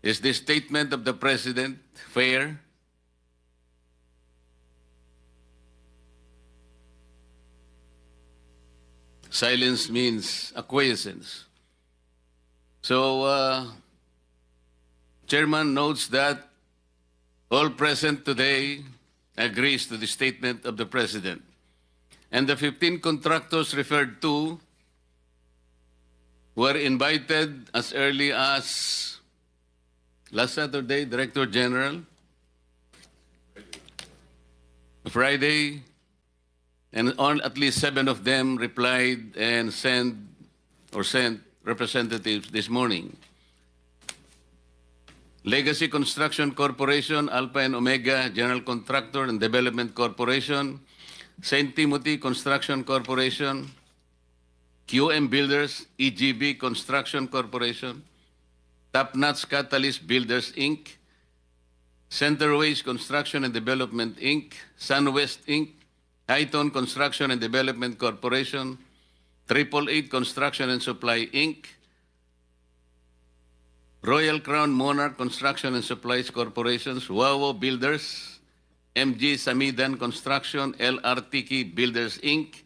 Is the statement of the President fair? Silence means acquiescence. So, Chairman notes that all present today agrees to the statement of the President. And the 15 contractors referred to were invited as early as last Saturday, Director General, Friday, and on at least 7 of them replied and sent representatives this morning. Legacy Construction Corporation, Alpha and Omega General Contractor and Development Corporation, St. Timothy Construction Corporation, QM Builders, EGB Construction Corporation, Top-Notch Catalyst Builders, Inc., Centerways Construction and Development, Inc., SunWest, Inc., Highton Construction and Development Corporation, 888 Construction and Supply, Inc., Royal Crown Monarch Construction and Supplies Corporations, Wawo Builders, MG Samidan Construction, LRTK Builders, Inc.,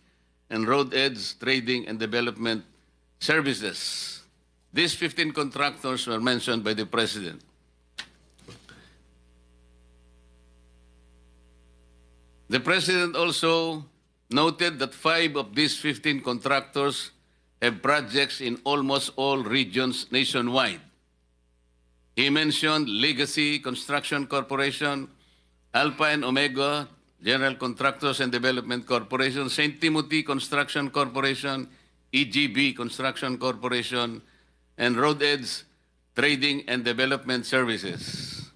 and Road Edge Trading and Development Services. These 15 contractors were mentioned by the President. The President also noted that 5 of these 15 contractors have projects in almost all regions nationwide. He mentioned Legacy Construction Corporation, Alpha and Omega General Contractors and Development Corporation, St. Timothy Construction Corporation, EGB Construction Corporation, and Road Edge Trading and Development Services.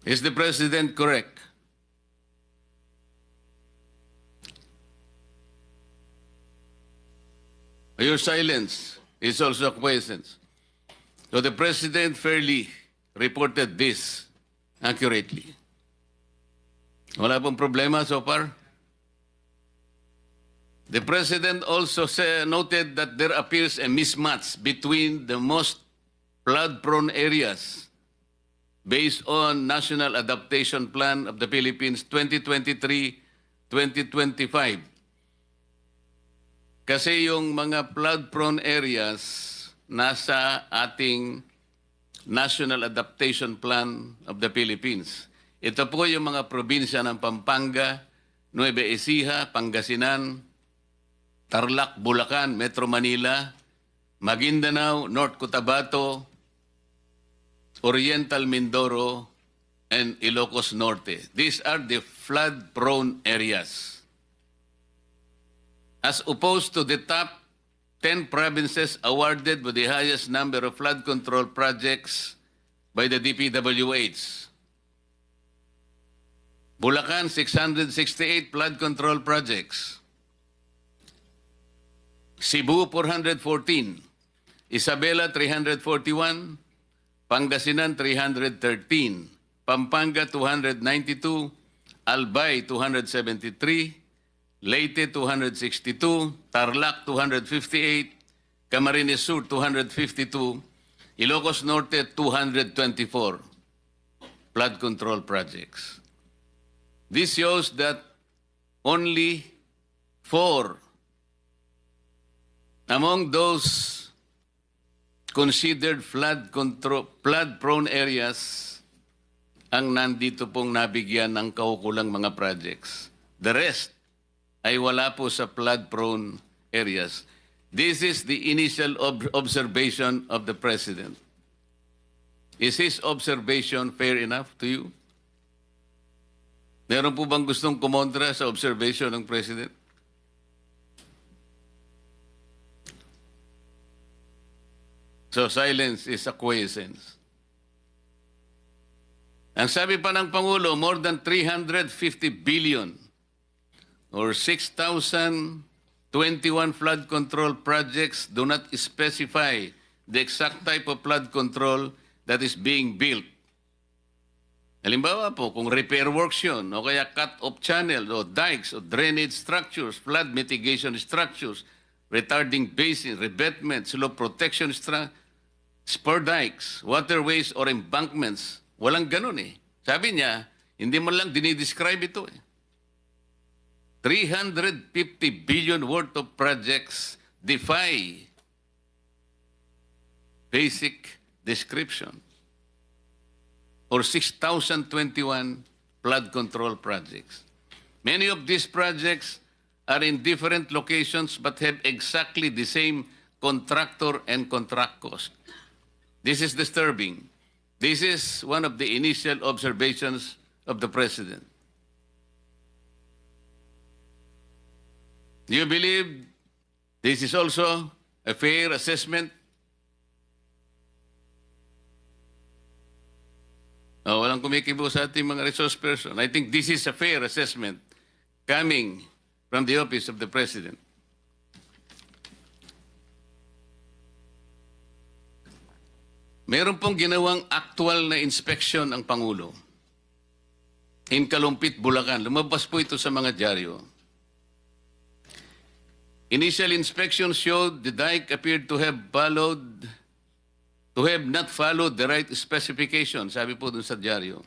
Is the President correct? Your silence is also acquiescence. So the President fairly reported this accurately. Wala pong problema so far? The President also noted that there appears a mismatch between the most flood-prone areas based on National Adaptation Plan of the Philippines 2023-2025. Kasi yung mga flood-prone areas nasa ating National Adaptation Plan of the Philippines. Ito po yung mga probinsya ng Pampanga, Nueva Ecija, Pangasinan, Tarlac, Bulacan, Metro Manila, Maguindanao, North Cotabato, Oriental Mindoro, and Ilocos Norte. These are the flood-prone areas. As opposed to the top 10 provinces awarded with the highest number of flood control projects by the DPWH. Bulacan, 668 flood control projects. Cebu, 414. Isabela, 341. Pangasinan, 313. Pampanga, 292. Albay, 273. Leyte, 262. Tarlac, 258. Camarines Sur, 252. Ilocos Norte, 224 flood control projects. This shows that only 4 among those considered flood-prone areas ang nandito pong nabigyan ng kaukulang mga projects. The rest ay wala po sa flood-prone areas. This is the initial observation of the President. Is his observation fair enough to you? Meron po bang gustong kumontra sa observation ng President? So silence is acquiescence. Ang sabi pa ng Pangulo, more than 350 billion or 6,021 flood control projects do not specify the exact type of flood control that is being built. Halimbawa po, kung repair works yun, o kaya cut-off channel, o dikes, o drainage structures, flood mitigation structures, retarding basin, revetment, slope protection structure, spur dikes, waterways, or embankments. Walang ganun eh. Sabi niya, hindi mo lang dinidescribe ito eh. 350 billion worth of projects defy basic description. Or 6,021 flood control projects. Many of these projects are in different locations but have exactly the same contractor and contract cost. This is disturbing. This is one of the initial observations of the President. Do you believe this is also a fair assessment? Oh, walang kumikibo sa ating mga resource person. I think this is a fair assessment coming from the office of the President. Meron pong ginawang actual na inspection ang Pangulo. In Kalumpit, Bulacan. Lumabas po ito sa mga dyaryo. Initial inspection showed the dike appeared to have not followed the right specifications, sabi po dun sa dyaryo,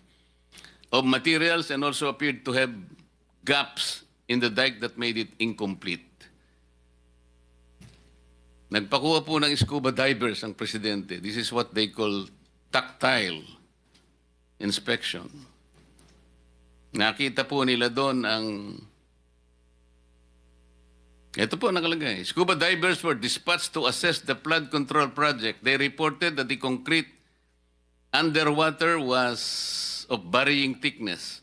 of materials, and also appeared to have gaps in the dike that made it incomplete. Nagpakuha po ng scuba divers ang Presidente. This is what they call tactile inspection. Nakita po nila doon ang... Ito po nakalagay. Scuba divers were dispatched to assess the flood control project. They reported that the concrete underwater was of varying thickness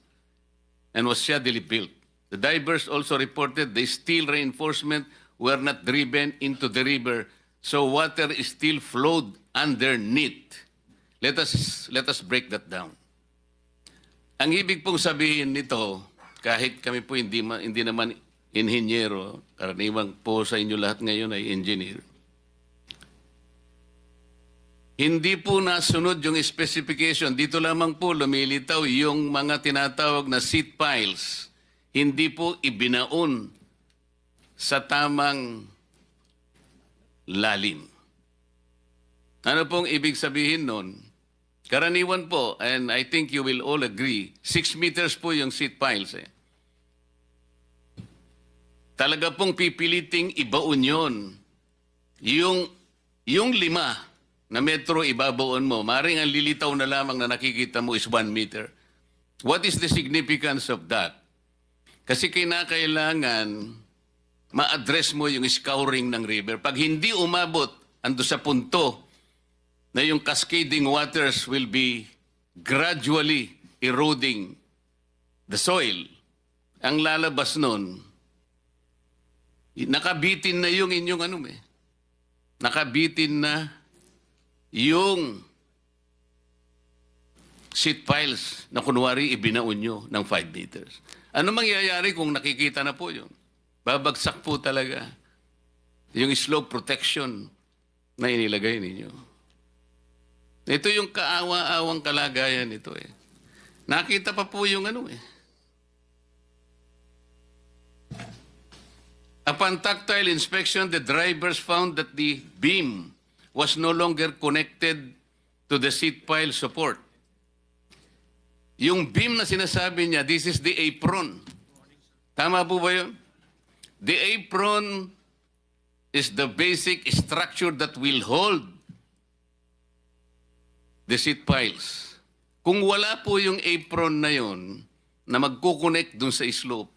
and was shaddily built. The divers also reported the steel reinforcement were not driven into the river, so water is still flowed underneath. Let us break that down. Ang ibig pong sabihin nito, kahit kami po hindi naman inhinyero, karaniwang po sa inyo lahat ngayon ay engineer, hindi po nasunod yung specification. Dito lamang po lumilitaw yung mga tinatawag na seat piles. Hindi po ibinaon sa tamang lalim. Ano pong ibig sabihin nun? Karaniwan po, and I think you will all agree, 6 meters po yung seat piles eh. Talaga pong pipiliting ibaon yun. Yung 5 na metro ibabaon mo, maring ang lilitaw na lamang na nakikita mo is 1 meter. What is the significance of that? Kasi kinakailangan ma-address mo yung scouring ng river. Pag hindi umabot, ando sa punto na yung cascading waters will be gradually eroding the soil, ang lalabas nun, nakabitin na yung inyong nakabitin na yung seat piles na kunwari ibinaon nyo ng 5 meters. Ano mangyayari kung nakikita na po yun? Babagsak po talaga yung slope protection na inilagay ninyo. Ito yung kaawa-awang kalagayan nito eh. Nakita pa po yung Upon tactile inspection, the drivers found that the beam was no longer connected to the seat pile support. Yung beam na sinasabi niya, this is the apron. Tama po ba yun? The apron is the basic structure that will hold the seat piles. Kung wala po yung apron na yun, na magkukonect dun sa slope,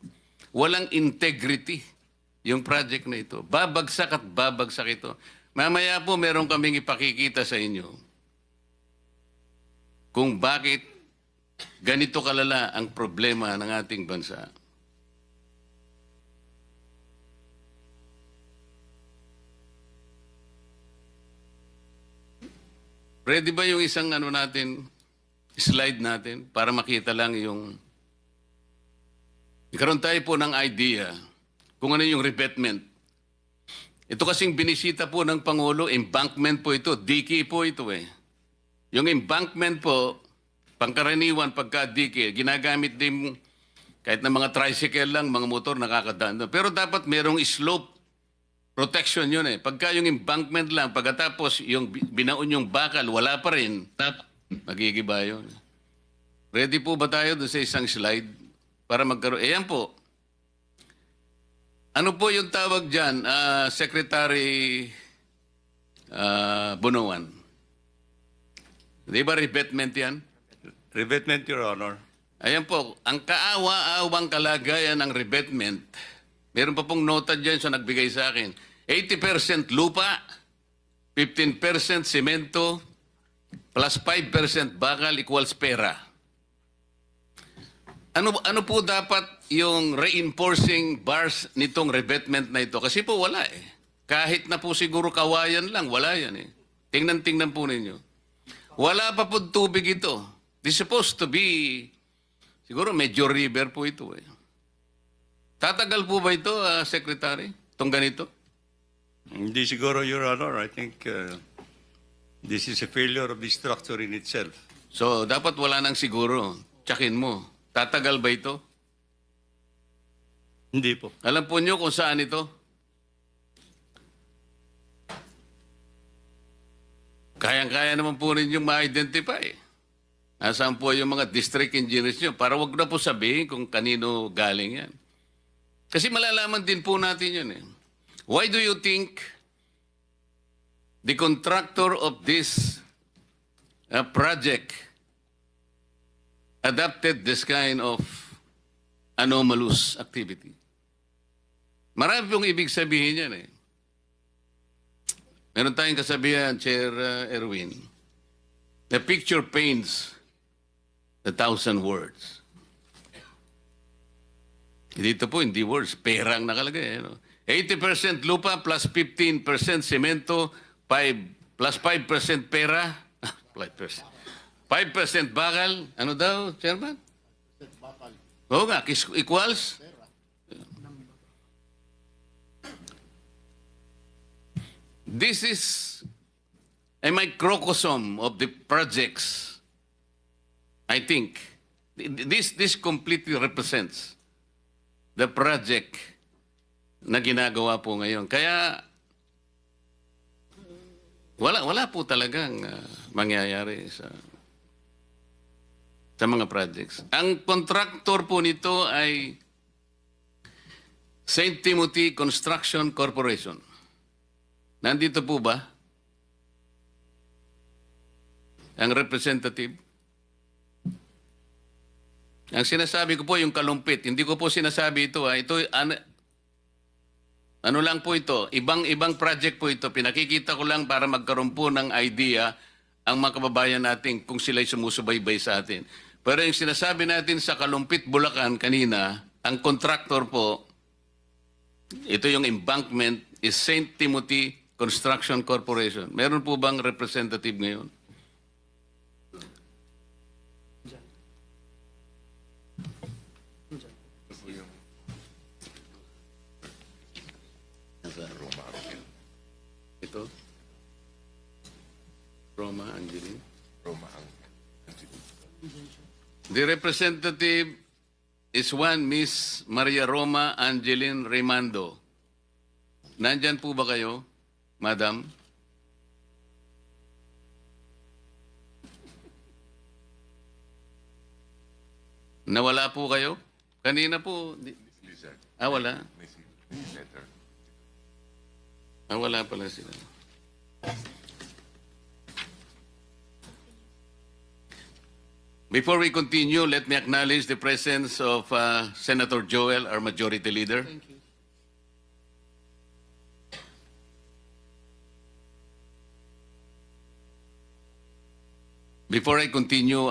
walang integrity yung project na ito. Babagsak at babagsak ito. Mamaya po meron kaming ipakikita sa inyo kung bakit ganito kalala ang problema ng ating bansa. Ready ba yung isang slide natin para makita lang yung... Ikaroon tayo po ng idea kung ano yung revetment. Ito kasing binisita po ng Pangulo, embankment po ito, dike po ito eh. Yung embankment po, pangkaraniwan pagka dike, ginagamit din kahit na mga tricycle lang, mga motor nakakadaan. Pero dapat merong slope protection yun eh. Pagka yung embankment lang, pagkatapos yung binaon yung bakal, wala pa rin, magigiba yun. Ready po ba tayo doon sa isang slide para magkaroon? Ayan po. Ano po yung tawag dyan, Secretary Bunuan? Di ba revetment yan? Revetment, Your Honor. Ayan po, ang kaawa-awang kalagayan ng revetment, meron pa pong nota dyan sa nagbigay sa akin. 80% lupa, 15% semento, plus 5% bakal equals pera. Ano po dapat yung reinforcing bars nitong revetment na ito? Kasi po wala eh. Kahit na po siguro kawayan lang, wala yan eh. Tingnan po ninyo. Wala pa po tubig ito. This is supposed to be, siguro medyo river po ito eh. Tatagal po ba ito, Secretary? Itong ganito? Hindi siguro, Your Honor. I think this is a failure of the structure in itself. So, dapat wala nang siguro. Tsakin mo. Tatagal ba ito? Hindi po. Alam po nyo kung saan ito? Kayang-kaya naman po ninyong ma-identify. Nasaan po yung mga district engineers nyo? Para wag na po sabihin kung kanino galing yan. Kasi malalaman din po natin yun eh. Why do you think the contractor of this project adopted this kind of anomalous activity? Marami pong ibig sabihin yan eh. Meron tayong kasabihan, Chair Erwin, the picture paints 1,000 words. Dito po, hindi words, perang nakalagay. Ano? 80% lupa plus 15% semento, 5 plus 5% pera, 5% bakal. Ano daw, Chairman? Oo nga, equals? This is a microcosm of the projects. I think this completely represents the project na ginagawa po ngayon. Kaya wala po talagang mangyayari sa mga projects. Ang contractor po nito ay St. Timothy Construction Corporation. Nandito po ba ang representative? Ang sinasabi ko po yung kalumpit. Hindi ko po sinasabi ito. Ito ano lang po ito. Ibang project po ito. Pinakikita ko lang para magkaroon po ng idea ang mga kababayan natin kung sila'y sumusubaybay sa atin. Pero yung sinasabi natin sa Kalumpit, Bulacan kanina, ang contractor po, ito yung embankment, is St. Timothy Construction Corporation. Meron po bang representative ngayon? Ito? Roma Angeline? The representative is one Miss Maria Roma Angeline Remando. Nandyan po ba kayo, Madam? Nawala po kayo? Kanina po. Wala. Wala pala sila. Before we continue, let me acknowledge the presence of Senator Joel, our Majority Leader. Thank you. Before I continue,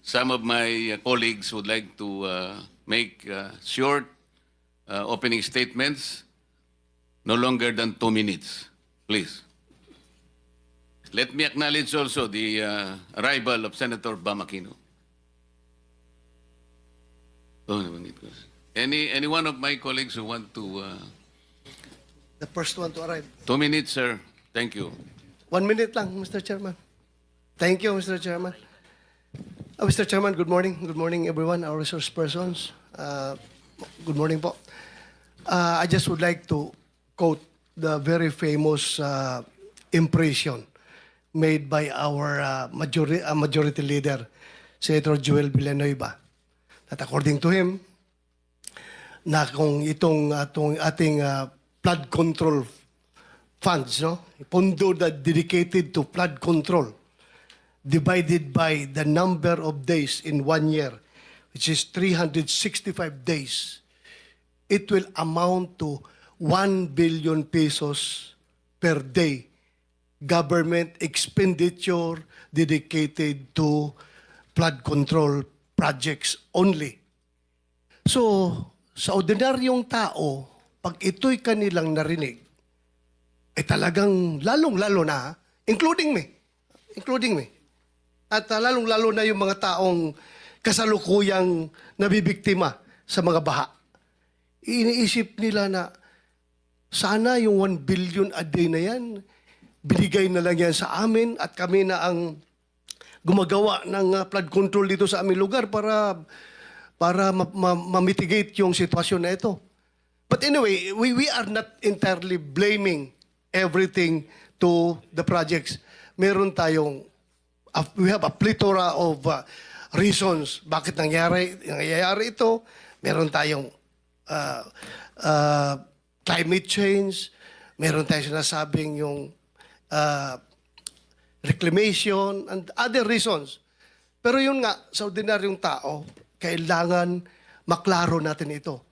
some of my colleagues would like to make short opening statements, no longer than 2 minutes. Please. Let me acknowledge also the arrival of Senator Bam Aquino. Any one of my colleagues who want to... The first one to arrive. 2 minutes, sir. Thank you. 1 minute lang, Mr. Chairman. Thank you, Mr. Chairman. Mr. Chairman, good morning. Good morning, everyone, our resource persons. Good morning po. I just would like to quote the very famous impression made by our majority leader, Senator Joel Villanueva. That according to him, na kung itong ating flood control funds, no? Pondo na dedicated to flood control, divided by the number of days in 1 year, which is 365 days, it will amount to 1 billion pesos per day government expenditure dedicated to flood control projects only. So, sa ordinaryong tao, pag ito'y kanilang narinig, talagang lalong-lalo na, including me. At lalong-lalo na yung mga taong kasalukuyang nabibiktima sa mga baha. Iniisip nila na sana yung 1 billion a day na yan, binigay na lang yan sa amin at kami na ang gumagawa ng flood control dito sa aming lugar para ma-mitigate yung sitwasyon na ito. But anyway, we are not entirely blaming everything to the projects. Meron tayong, we have a plethora of reasons bakit nangyayari ito. Meron tayong climate change, meron tayong sinasabing yung reclamation and other reasons. Pero yun nga, sa ordinaryong tao, kailangan maklaro natin ito.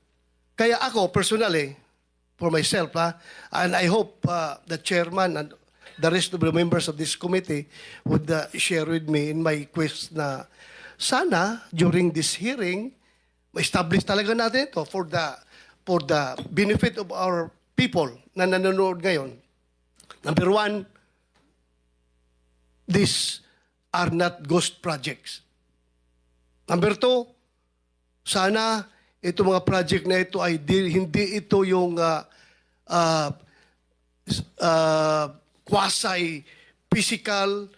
Kaya ako, personally, for myself, and I hope the chairman and the rest of the members of this committee would share with me in my quest na sana, during this hearing, ma-establish talaga natin ito for the benefit of our people na nanonood ngayon. Number one, these are not ghost projects. Number two, sana itong mga project na ito ay hindi ito yung quasi-physical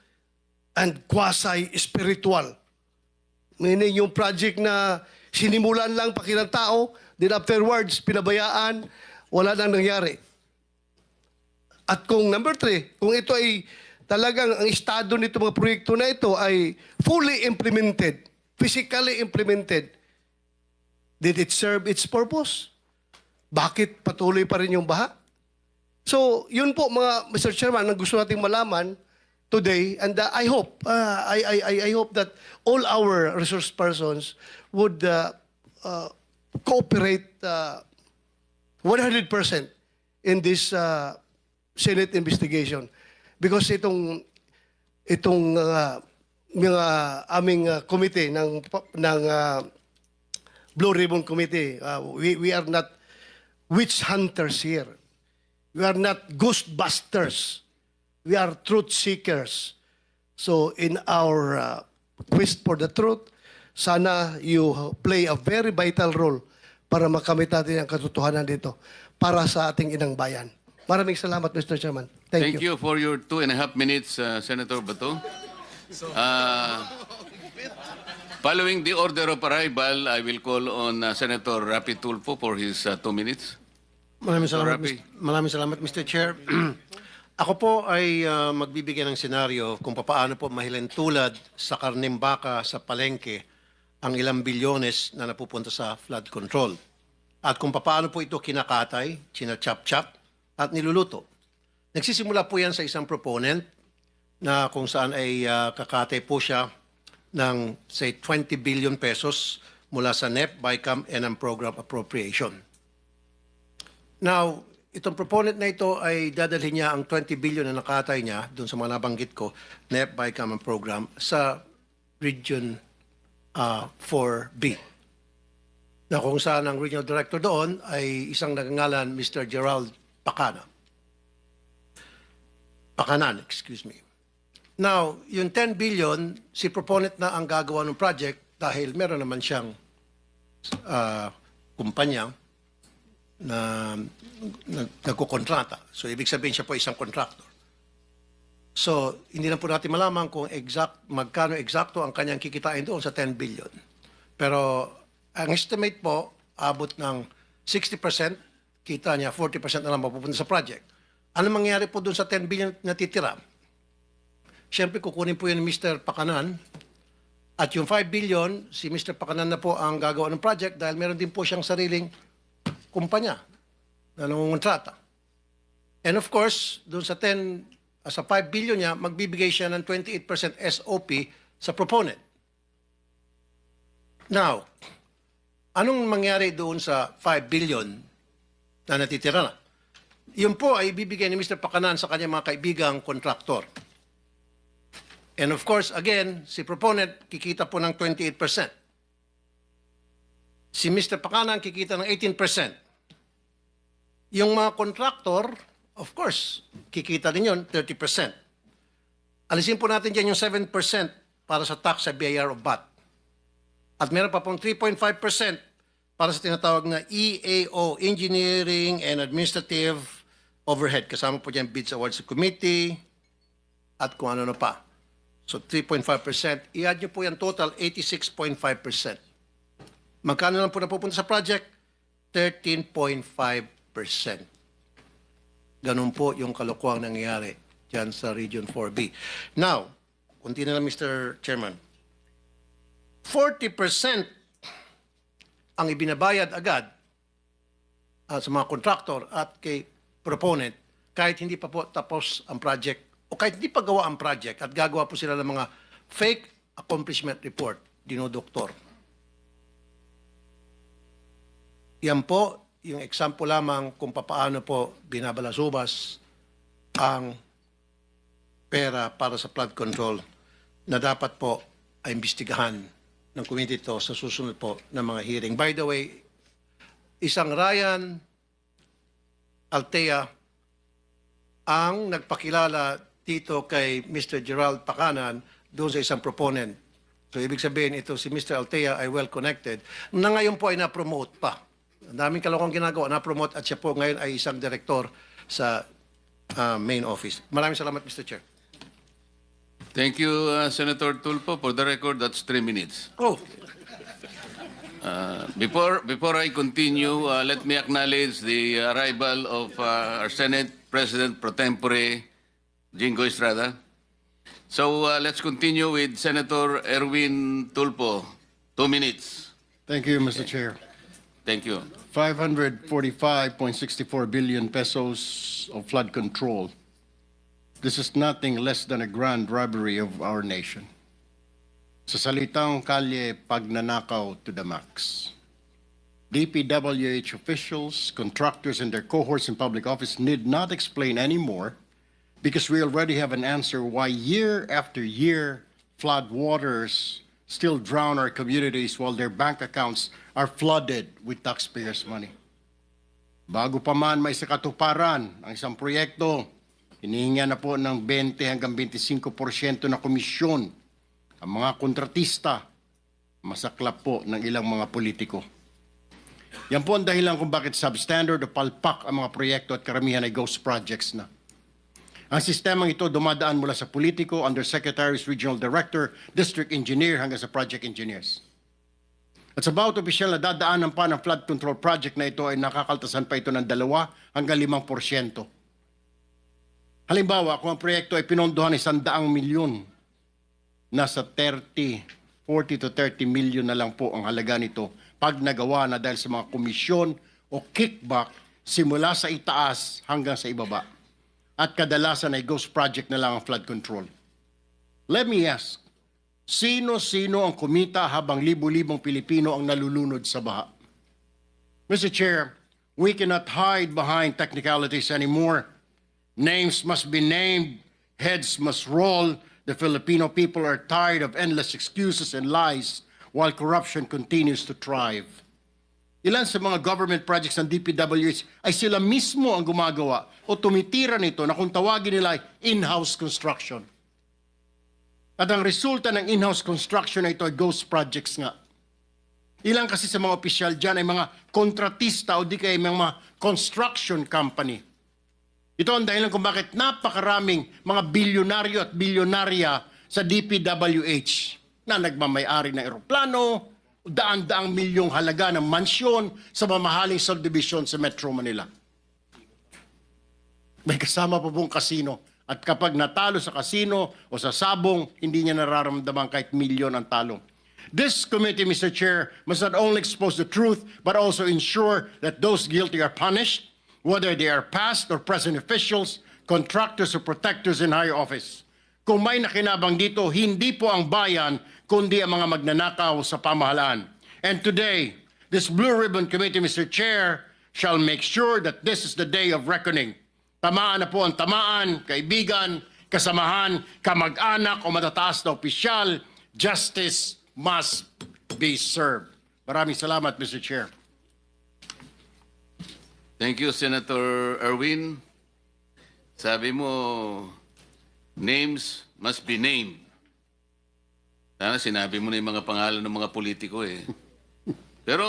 and quasi-spiritual. Meaning yung project na sinimulan lang pakilang tao, then afterwards, pinabayaan, wala nang nangyari. At kung number three, kung ito ay talagang ang estado nito mga proyekto na ito ay fully implemented, physically implemented, did it serve its purpose? Bakit patuloy pa rin yung baha? So, yun po mga Mr. Chairman, ang gusto nating malaman today, and I hope, I hope that all our resource persons would cooperate 100% in this Senate investigation. Because itong mga aming committee ng Blue Ribbon Committee, we are not witch hunters here. We are not ghostbusters. We are truth seekers. So in our quest for the truth, sana you play a very vital role para makamit natin ang katotohanan dito para sa ating inang bayan. Maraming salamat, Mr. Chairman. Thank you. Thank you for your 2.5 minutes, Senator Bato. Following the order of arrival, I will call on Senator Rapi Tulfo for his 2 minutes. Maraming salamat, Mr. Chair. Ako po ay magbibigay ng senaryo kung paano po mahilentulad sa karneng baka sa palengke ang ilang bilyones na napupunta sa flood control. At kung paano po ito kinakatay, china-chop-chop, at niluluto. Nagsisimula po yan sa isang proponent na kung saan ay kakatay po siya ng, say, 20 billion pesos mula sa NEP, BICAM, and ang program appropriation. Now, itong proponent na ito ay dadalhin niya ang 20 billion na nakatay niya doon sa mga nabanggit ko, NEP, BICAM, and program sa Region 4B. Na kung saan ang regional director doon ay isang nagangalan Mr. Gerald Pakanan, excuse me. Now, yung 10 billion, si proponent na ang gagawa ng project dahil meron naman siyang kumpanya na nagkukontrata. So, ibig sabihin siya po isang contractor. So, hindi na po natin malaman kung magkano eksakto ang kanyang kikitain doon sa 10 billion. Pero, ang estimate po, abot ng 60% kita niya, 40% na lang mapupunta sa project. Ano mangyayari po dun sa 10 billion na titira? Siyempre, kukunin po yun ni Mr. Pakanan. At yung 5 billion, si Mr. Pakanan na po ang gagawa ng project dahil meron din po siyang sariling kumpanya na nangungontrata. And of course, dun sa 5 billion niya, magbibigay siya ng 28% SOP sa proponent. Now, anong mangyari doon sa 5 billion na natitira na? Yun po ay bibigay ni Mr. Pakanan sa kanyang mga kaibigang kontraktor. And of course, again, si proponent kikita po ng 28%. Si Mr. Pakanan kikita ng 18%. Yung mga kontraktor, of course, kikita din yun, 30%. Alisin po natin dyan yung 7% para sa tax sa BIR of VAT. At meron pa pong 3.5% para sa tinatawag na EAO, Engineering and Administrative Overhead. Kasama po dyan bids awards committee at kung ano na pa. So 3.5%. I-add nyo po yan total, 86.5%. Magkano lang po napupunta sa project? 13.5%. Ganun po yung kalokohang nangyayari dyan sa Region 4B. Now, kunti na lang Mr. Chairman. 40% ang ibinabayad agad sa mga contractor at kay proponent kahit hindi pa po tapos ang project o kahit hindi pa gawa ang project at gagawa po sila ng mga fake accomplishment report, dinodoktor. Yan po yung example lamang kung paano po binabalasubas ang pera para sa flood control na dapat po ay imbestigahan ng committee ito sa susunod po ng mga hearing. By the way, isang Ryan Altea ang nagpakilala dito kay Mr. Gerald Pakanan doon sa isang proponent. So, ibig sabihin, ito si Mr. Altea ay well-connected na ngayon po ay na-promote pa. Ang daming kalokong ginagawa, na-promote at siya po ngayon ay isang direktor sa main office. Maraming salamat, Mr. Chair. Thank you, Senator Tulfo. For the record, that's 3 minutes. Oh, Before I continue, let me acknowledge the arrival of our Senate President pro tempore, Jingo Estrada. So let's continue with Senator Erwin Tulfo. 2 minutes. Thank you, Mr. Chair. Thank you. 545.64 billion pesos of flood control. This is nothing less than a grand robbery of our nation. Sa salitang kalye, pagnanakaw to the max. DPWH officials, contractors, and their cohorts in public office need not explain anymore because we already have an answer why year after year flood waters still drown our communities while their bank accounts are flooded with taxpayers' money. Bago pa man may sakatuparan ang isang proyekto, hinihinga na po ng 20 hanggang 25% na komisyon ang mga kontratista, masaklap po ng ilang mga politiko. Yan po ang dahilan kung bakit substandard o palpak ang mga proyekto at karamihan ay ghost projects na. Ang sistemang ito dumadaan mula sa politiko, undersecretaries, regional director, district engineer hanggang sa project engineers. At sa bawat opisyal na dadaanan pa ng flood control project na ito ay nakakaltasan pa ito ng 2 hanggang 5%. Halimbawa, kung ang proyekto ay pinondohan ng 100 milyon, nasa 40 to 30 million na lang po ang halaga nito pag nagawa na dahil sa mga komisyon o kickback simula sa itaas hanggang sa ibaba. At kadalasan ay ghost project na lang ang flood control. Let me ask, sino-sino ang kumita habang libu-libong Pilipino ang nalulunod sa baha? Mr. Chair, we cannot hide behind technicalities anymore. Names must be named, heads must roll. The Filipino people are tired of endless excuses and lies while corruption continues to thrive. Ilan sa mga government projects ng DPWH ay sila mismo ang gumagawa o tumitira nito na kung tawagin nila ay in-house construction. At ang resulta ng in-house construction na ito ay ghost projects nga. Ilan kasi sa mga opisyal dyan ay mga kontratista o di kaya mga construction company. Ito ang dahilan kung bakit napakaraming mga bilyonaryo at bilyonarya sa DPWH na nagmamayari ng eroplano, daan-daang milyong halaga ng mansyon sa mamahaling subdivision sa Metro Manila. may kasama po pong kasino. At kapag natalo sa kasino o sa sabong, hindi niya nararamdaman kahit milyon ang talo. This committee, Mr. Chair, must not only expose the truth, but also ensure that those guilty are punished, whether they are past or present officials, contractors or protectors in higher office. Kung may nakinabang dito, hindi po ang bayan, kundi ang mga magnanakaw sa pamahalaan. And today, this Blue Ribbon Committee, Mr. Chair, shall make sure that this is the day of reckoning. Tamaan na po ang tamaan, kaibigan, kasamahan, kamag-anak o matataas na opisyal. Justice must be served. Maraming salamat, Mr. Chair. Thank you, Senator Erwin. Sabi mo, names must be named. Sana sinabi mo na yung mga pangalan ng mga politiko eh. Pero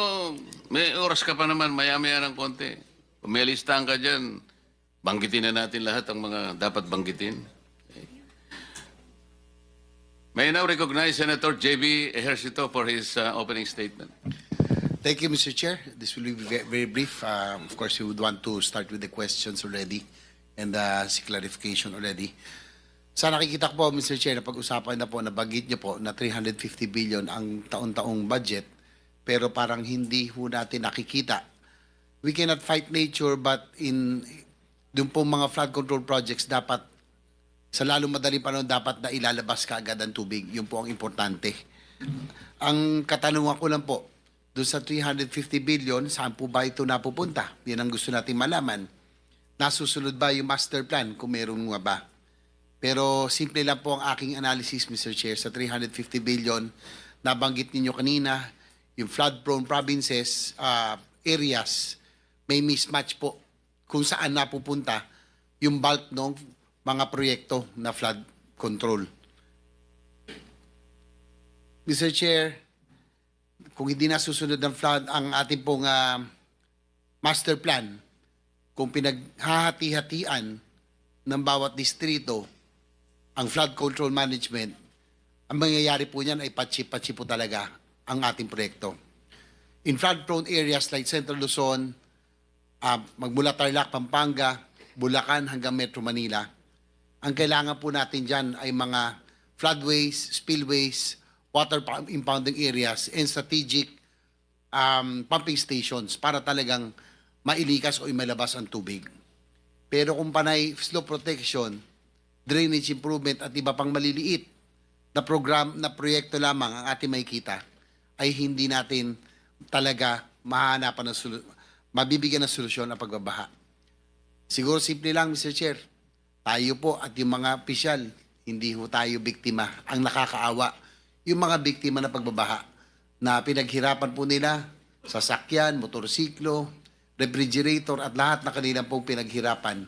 may oras ka pa naman, maya-maya ng konti. Kung may listahan ka dyan, banggitin na natin lahat ang mga dapat banggitin. Okay. May I now recognize Senator J.B. Ejercito for his opening statement. Thank you, Mr. Chair. This will be very brief. Of course, we would want to start with the questions already and si clarification already. Sa nakikita ko po, Mr. Chair, na pag-usapan na po, nabanggit niyo po na 350 billion ang taon-taong budget, pero parang hindi ho natin nakikita. We cannot fight nature, but doon po mga flood control projects, dapat sa lalong madaling panahon, dapat na ilalabas ka agad ang tubig. Yun po ang importante. Ang katanungan ko lang po, doon sa 350 billion, saan po ba ito napupunta? Yan ang gusto natin malaman. Nasusunod ba yung master plan kung meron nga ba? Pero simple lang po ang aking analysis, Mr. Chair, sa 350 billion, nabanggit ninyo kanina, yung flood-prone provinces, areas, may mismatch po kung saan napupunta yung bulk ng mga proyekto na flood control. Mr. Chair, kung hindi nasusunod ng flood ang ating pong master plan, kung pinaghahati-hatian ng bawat distrito ang flood control management, ang mangyayari po niyan ay patsi-patsi po talaga ang ating proyekto. In flood-prone areas like Central Luzon, magmula Tarlac, Pampanga, Bulacan hanggang Metro Manila, ang kailangan po natin dyan ay mga floodways, spillways, water impounding areas, and strategic pumping stations para talagang mailikas o imalabas ang tubig. Pero kung panay slope protection, drainage improvement at iba pang maliliit na program na proyekto lamang ang ating makikita, ay hindi natin talaga mahanapan ng mabibigyan ng solusyon ang pagbabaha. Siguro simple lang, Mr. Chair. Tayo po at yung mga opisyal, hindi ho tayo biktima. Ang nakakaawa, yung mga biktima na pagbabaha na pinaghirapan po nila, sasakyan, motorsiklo, refrigerator at lahat na kanilang pong pinaghirapan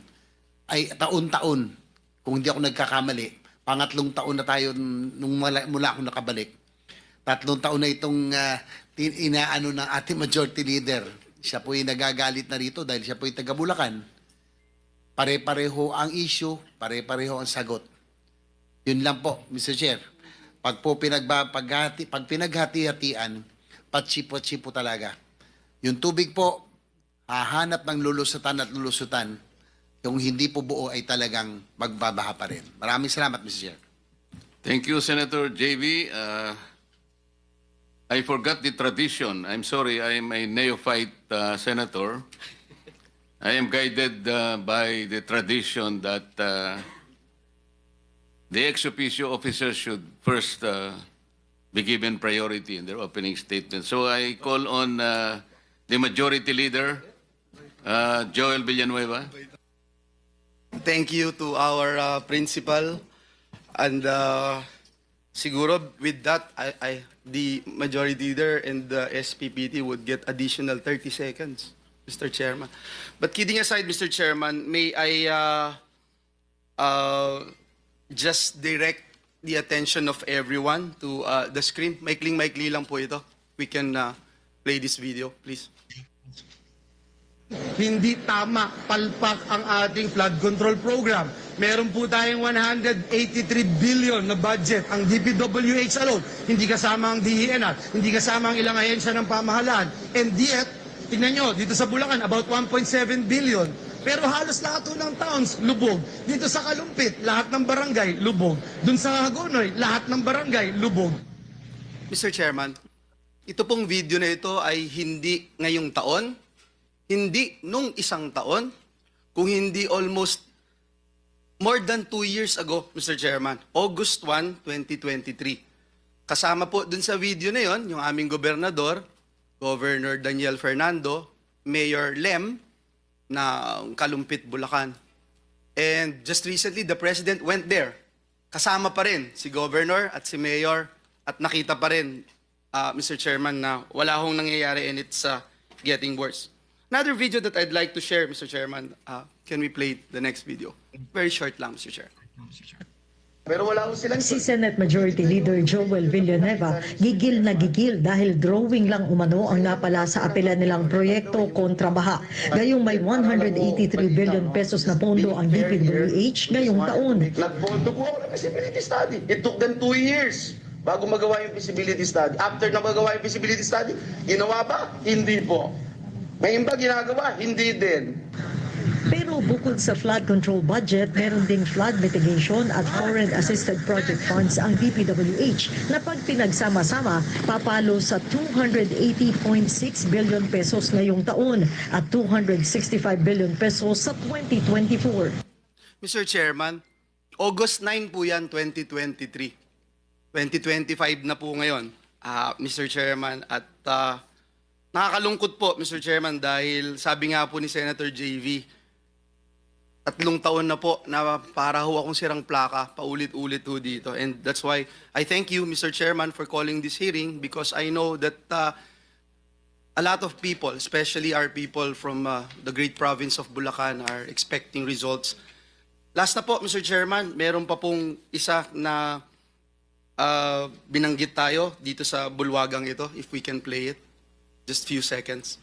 ay taon-taon, kung hindi ako nagkakamali, pangatlong taon na tayo nung mula akong nakabalik. 3 taon na itong inaano ng ating majority leader. Siya po yung nagagalit na rito dahil siya po yung taga Bulacan. Pare-pareho ang issue, pare-pareho ang sagot. Yun lang po, Mr. Chair. Pag pinaghati-hatian, patsi-patsi po talaga. Yung tubig po, hahanap ng lulusutan at lulusutan. Yung hindi po buo ay talagang magbabaha pa rin. Maraming salamat, Mr. Chair. Thank you, Senator J.B. I forgot the tradition. I'm sorry, I am a neophyte senator. I am guided by the tradition that the ex officio officers should first be given priority in their opening statement. So I call on the majority leader, Joel Villanueva. Thank you to our principal, and siguro with that, the majority leader and the SPPT would get additional 30 seconds, Mr. Chairman. But kidding aside, Mr. Chairman, may I just direct the attention of everyone to the screen? Maikling-maikli lang po ito. We can play this video, please. Hindi tama, palpak ang ating flood control program. Meron po tayong 183 billion na budget ang DPWH alone. Hindi kasama ang DENR, hindi kasama ang ilang ahensya ng pamahalaan. And yet, tingnan nyo, dito sa Bulacan, about 1.7 billion. Pero halos lahat po ng towns, lubog. Dito sa Kalumpit, lahat ng barangay, lubog. Dun sa Hagonoy, lahat ng barangay, lubog. Mr. Chairman, ito pong video na ito ay hindi ngayong taon, hindi nung isang taon, kung hindi almost more than 2 years ago, Mr. Chairman, August 1, 2023. Kasama po dun sa video na yon yung aming gobernador, Governor Daniel Fernando, Mayor Lem, na Kalumpit, Bulacan. And just recently, the President went there. Kasama pa rin si Governor at si Mayor at nakita pa rin, Mr. Chairman, na wala hong nangyayari and it's getting worse. Another video that I'd like to share, Mr. Chairman, can we play the next video? Very short lang, Mr. Chair. Pero wala ko silang... Si Senate Majority Leader Joel Villanueva gigil na gigil dahil drawing lang umano ang napala sa apela nilang proyekto kontra baha. Gayong may 183 billion pesos na pondo ang DPWH ngayong taon. Nagpondo po ako ng feasibility study. It took them 2 years bago magawa yung feasibility study. After na magawa yung feasibility study, ginawa ba? Hindi po. Ngayon ba ginagawa? Hindi din. Pero bukod sa flood control budget, meron ding flood mitigation at foreign assisted project funds ang DPWH na pag pinagsama-sama, papalo sa 280.6 billion pesos ngayong taon at 265 billion pesos sa 2024. Mr. Chairman, August 9 po yan, 2023. 2025 na po ngayon, Mr. Chairman. At nakakalungkot po, Mr. Chairman, dahil sabi nga po ni Senator JV, 3 taon na po na para ho akong sirang plaka, paulit-ulit ho dito. And that's why I thank you, Mr. Chairman, for calling this hearing because I know that a lot of people, especially our people from the great province of Bulacan, are expecting results. Last na po, Mr. Chairman, meron pa pong isa na binanggit tayo dito sa bulwagang ito, if we can play it. Just few seconds.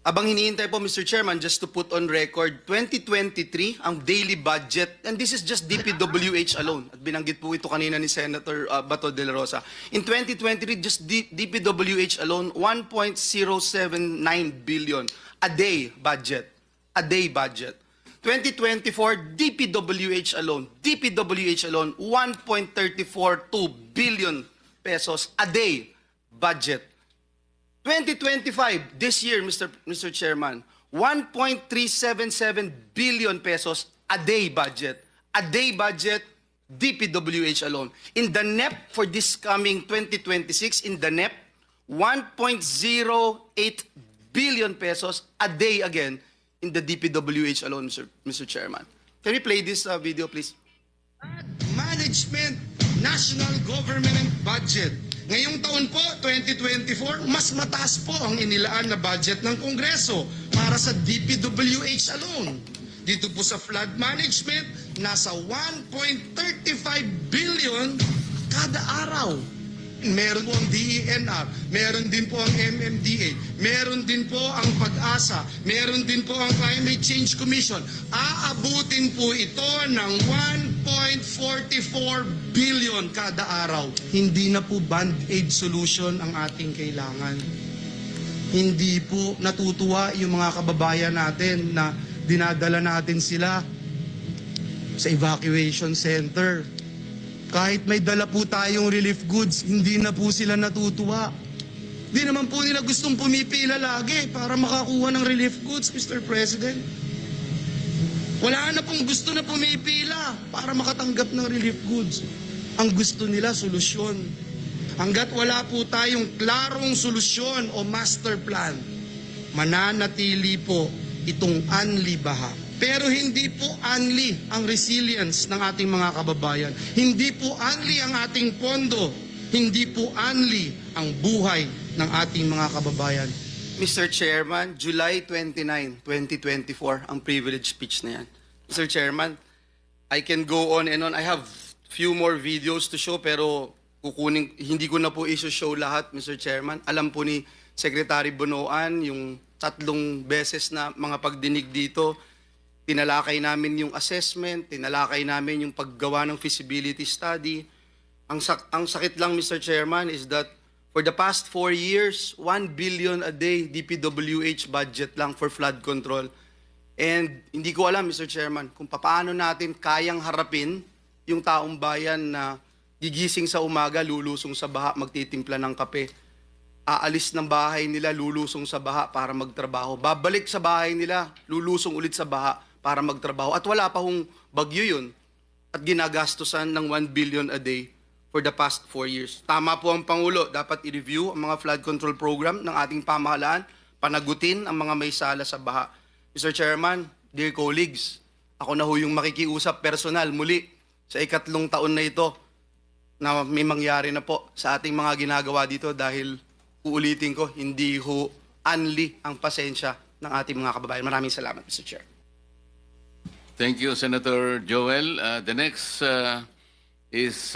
Abang hinihintay po, Mr. Chairman, just to put on record, 2023, ang daily budget, and this is just DPWH alone, at binanggit po ito kanina ni Senator Bato de la Rosa. In 2023, just DPWH alone, 1.079 billion a day budget. A day budget. 2024, DPWH alone, 1.342 billion pesos a day budget. 2025, this year, Mr. Chairman, 1.377 billion pesos a day budget. A day budget, DPWH alone. In the NEP for this coming 2026, in the NEP, 1.08 billion pesos a day again in the DPWH alone, Mr. Chairman. Can we play this video, please? Management, National Government Budget. Ngayong taon po, 2024, mas mataas po ang inilaan na budget ng Kongreso para sa DPWH alone. Dito po sa flood management, nasa 1.35 billion kada araw. Meron po ang DENR, meron din po ang MMDA, meron din po ang PAG-ASA, meron din po ang Climate Change Commission. Aabutin po ito ng 1.44 billion kada araw. Hindi na po band-aid solution ang ating kailangan. Hindi po natutuwa yung mga kababayan natin na dinadala natin sila sa evacuation center. Kahit may dala po tayong relief goods, hindi na po sila natutuwa. Di naman po nila gustong pumipila lagi para makakuha ng relief goods, Mr. President. Wala na pong gusto na pumipila para makatanggap ng relief goods. Ang gusto nila, solusyon. Hanggat wala po tayong klarong solusyon o master plan, mananatili po itong unli baha. Pero hindi po only ang resilience ng ating mga kababayan. Hindi po only ang ating pondo. Hindi po only ang buhay ng ating mga kababayan. Mr. Chairman, July 29, 2024, ang privilege speech na yan. Mr. Chairman, I can go on and on. I have few more videos to show pero hindi ko na po i-show lahat, Mr. Chairman. Alam po ni Secretary Bonoan yung 3 beses na mga pagdinig dito. Tinalakay namin yung assessment, tinalakay namin yung paggawa ng feasibility study. Ang sakit lang, Mr. Chairman, is that For the past 4 years, 1 billion a day DPWH budget lang for flood control. And hindi ko alam, Mr. Chairman, kung paano natin kayang harapin yung taong bayan na gigising sa umaga, lulusong sa baha, magtitimpla ng kape. Aalis ng bahay nila, lulusong sa baha para magtrabaho. Babalik sa bahay nila, lulusong ulit sa baha para magtrabaho. At wala pa hong bagyo yun. At ginagastusan ng 1 billion a day for the past 4 years. Tama po ang Pangulo, dapat i-review ang mga flood control program ng ating pamahalaan, panagutin ang mga may sala sa baha. Mr. Chairman, dear colleagues, ako na ho yung makikiusap personal muli sa ikatlong taon na ito na may mangyari na po sa ating mga ginagawa dito dahil uulitin ko, hindi ho anli ang pasensya ng ating mga kababayan. Maraming salamat, Mr. Chair. Thank you, Senator Joel. The next is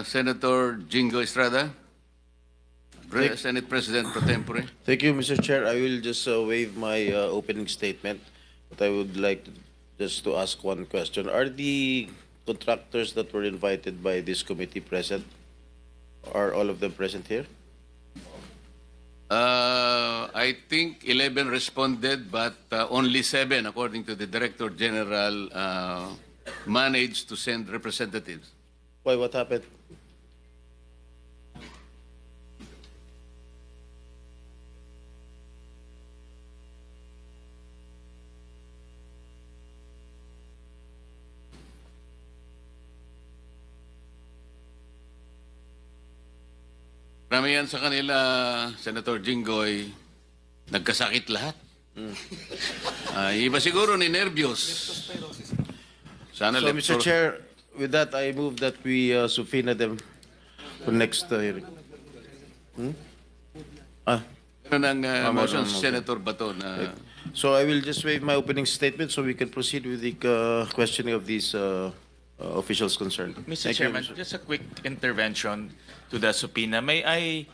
Senator Jingo Estrada, Senate President pro tempore. Thank you, Mr. Chair. I will just waive my opening statement, but I would like just to ask one question. Are the contractors that were invited by this committee present? Are all of them present here? I think 11 responded, but only 7, according to the Director General, managed to send representatives. Why, what happened? Karamihan sa kanila, Senator Jinggoy, nagkasakit lahat. Iba siguro ni nervyos. Sana So, Mr. Chair, with that, I move that we subpoena them for next hearing. ng motion okay. si Senator Bato na So I will just waive my opening statement so we can proceed with the questioning of these officials concerned. Mr. Thank you, Chairman, just a quick intervention to the subpoena. May I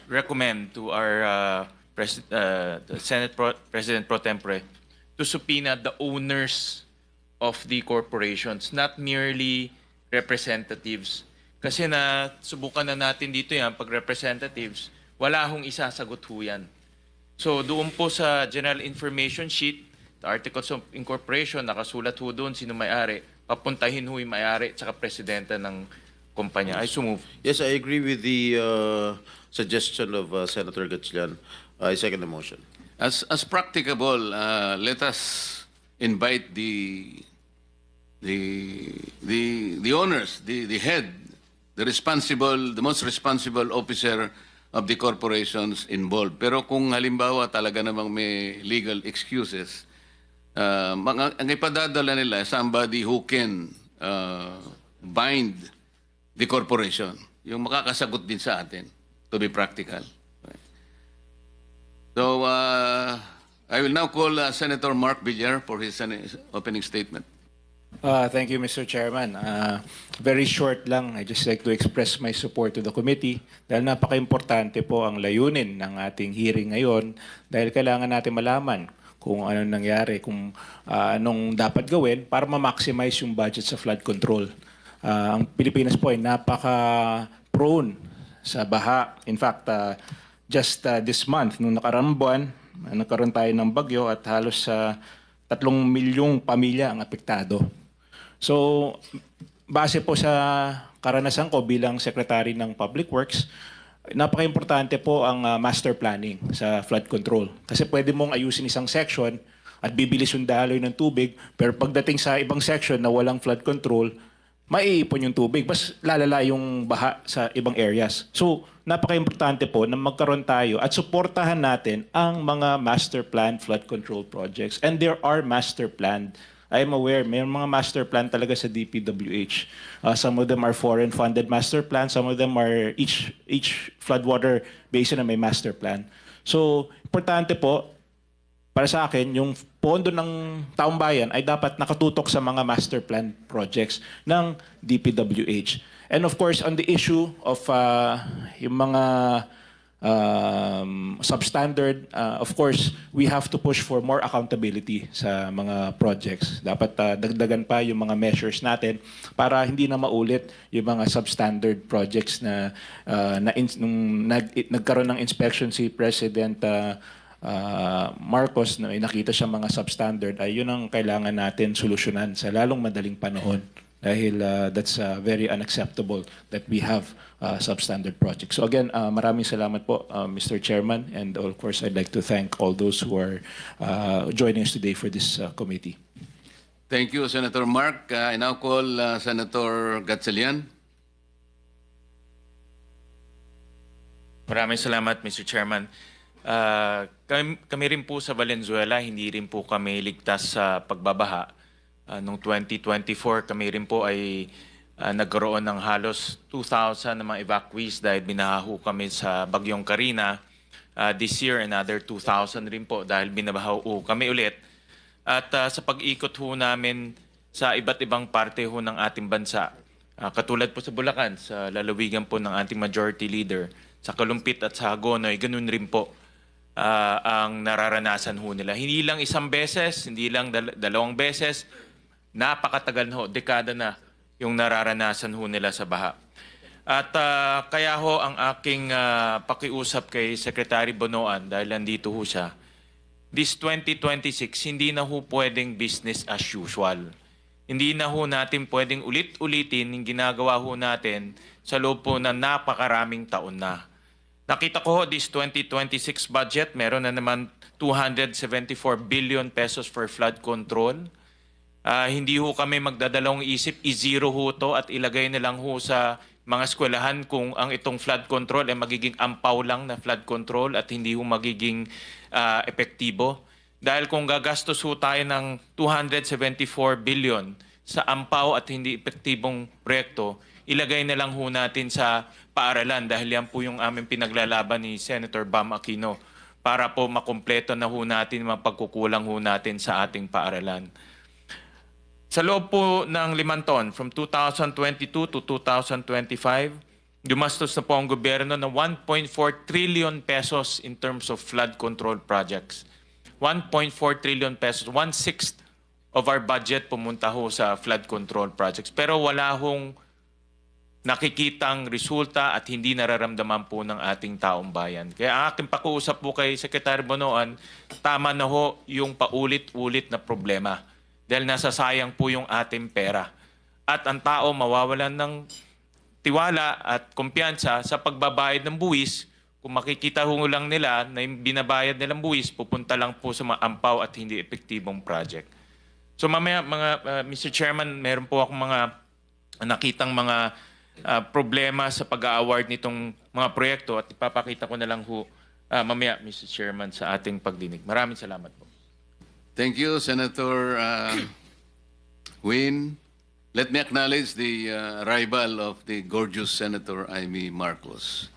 recommend to our the Senate President pro tempore to subpoena the owners of the corporations, not merely representatives. Kasi na subukan na natin dito yan, pag representatives, wala hong isasagot ho yan. So doon po sa General Information Sheet, the Articles of Incorporation, nakasulat ho doon sino may-ari, papuntahin ho yung may-ari at saka presidente ng kumpanya. I so move. Yes, I agree with the suggestion of Senator Gatchalian. I second the motion. as practicable, let us invite the owners, the head, the most responsible officer of the corporations involved. Pero kung halimbawa talaga namang may legal excuses, ang ipadadala nila somebody who can bind the corporation. Yung makakasagot din sa atin, to be practical. So, I will now call Senator Mark Villar for his opening statement. Thank you, Mr. Chairman. Very short lang. I just like to express my support to the committee dahil napaka-importante po ang layunin ng ating hearing ngayon dahil kailangan natin malaman kung anong nangyari, kung anong dapat gawin para ma-maximize yung budget sa flood control. Ang Pilipinas po ay napaka-prone sa baha. In fact, just this month, nung nakaraang buwan, nagkaroon tayo ng bagyo at halos 3 milyong pamilya ang apektado. So, base po sa karanasan ko bilang Secretary ng Public Works, napaka-importante po ang master planning sa flood control. Kasi pwede mong ayusin isang section at bibilis yung daloy ng tubig, pero pagdating sa ibang section na walang flood control, maiipon yung tubig, mas lalala yung baha sa ibang areas. So, napaka-importante po na magkaroon tayo at suportahan natin ang mga master plan flood control projects. And there are master plan. I am aware, may mga master plan talaga sa DPWH. Some of them are foreign-funded master plan. Some of them are each floodwater basin na may master plan. So, importante po, para sa akin, yung pondo ng taong bayan ay dapat nakatutok sa mga master plan projects ng DPWH. And of course, on the issue of yung mga substandard. Of course, we have to push for more accountability sa mga projects. Dapat dagdagan pa yung mga measures natin para hindi na maulit yung mga substandard projects na, nung nagkaroon ng inspection si President Marcos na nakita siya mga substandard, ay yun ang kailangan natin solusyonan sa lalong madaling panahon. Dahil that's very unacceptable that we have substandard projects. So again, maraming salamat po, Mr. Chairman, and of course, I'd like to thank all those who are joining us today for this committee. Thank you, Senator Mark. I now call Senator Gatchalian. Maraming salamat, Mr. Chairman. Kami rin po sa Valenzuela, hindi rin po kami ligtas sa pagbabaha. Noong 2024, kami rin po ay nagkaroon ng halos 2,000 na mga evacuees dahil binaho kami sa Bagyong Karina. This year, another 2,000 rin po dahil binabaho kami ulit. At sa pag-ikot ho namin sa iba't ibang parte ho ng ating bansa, katulad po sa Bulacan, sa lalawigan po ng ating majority leader, sa Kalumpit at sa Hagonoy, ganun rin po ang nararanasan ho nila. Hindi lang isang beses, hindi lang dalawang beses, napakatagal ho, dekada na yung nararanasan ho nila sa baha. At kaya ho ang aking pakiusap kay Secretary Bonoan, dahil nandito ho siya, this 2026, hindi na ho pwedeng business as usual. Hindi na ho natin pwedeng ulit-ulitin yung ginagawa ho natin sa loob po na napakaraming taon na. Nakita ko ho, this 2026 budget, meron na naman 274 billion pesos for flood control. Hindi ho kami magdadalawang isip, i-zero ho to at ilagay na lang ho sa mga eskwelahan kung ang itong flood control ay magiging ampaw lang na flood control at hindi ho magiging epektibo. Dahil kung gagastos ho tayo ng 274 billion sa ampaw at hindi epektibong proyekto, ilagay na lang ho natin sa paaralan dahil yan po yung aming pinaglalaban ni Senator Bam Aquino para po makumpleto na ho natin mga pagkukulang ho natin sa ating paaralan. Sa loob po ng 5 taon, from 2022 to 2025, gumastos na po ang gobyerno ng 1.4 trillion pesos in terms of flood control projects. 1.4 trillion pesos, 1/6 of our budget pumunta ho sa flood control projects. Pero wala hong nakikitang resulta at hindi nararamdaman po ng ating taong bayan. Kaya ang aking pakiusap po kay Secretary Bonoan, tama na ho yung paulit-ulit na problema. Dahil nasasayang po yung ating pera. At ang tao mawawalan ng tiwala at kumpiyansa sa pagbabayad ng buwis. Kung makikita ho lang nila na yung binabayad nilang buwis, pupunta lang po sa mga ampaw at hindi epektibong project. So mamaya, Mr. Chairman, meron po akong mga nakitang mga problema sa pag-award nitong mga proyekto at ipapakita ko na lang ho mamaya, Mr. Chairman, sa ating pagdinig. Maraming salamat po. Thank you, Senator Win. Let me acknowledge the arrival of the gorgeous Senator Amy Marcos.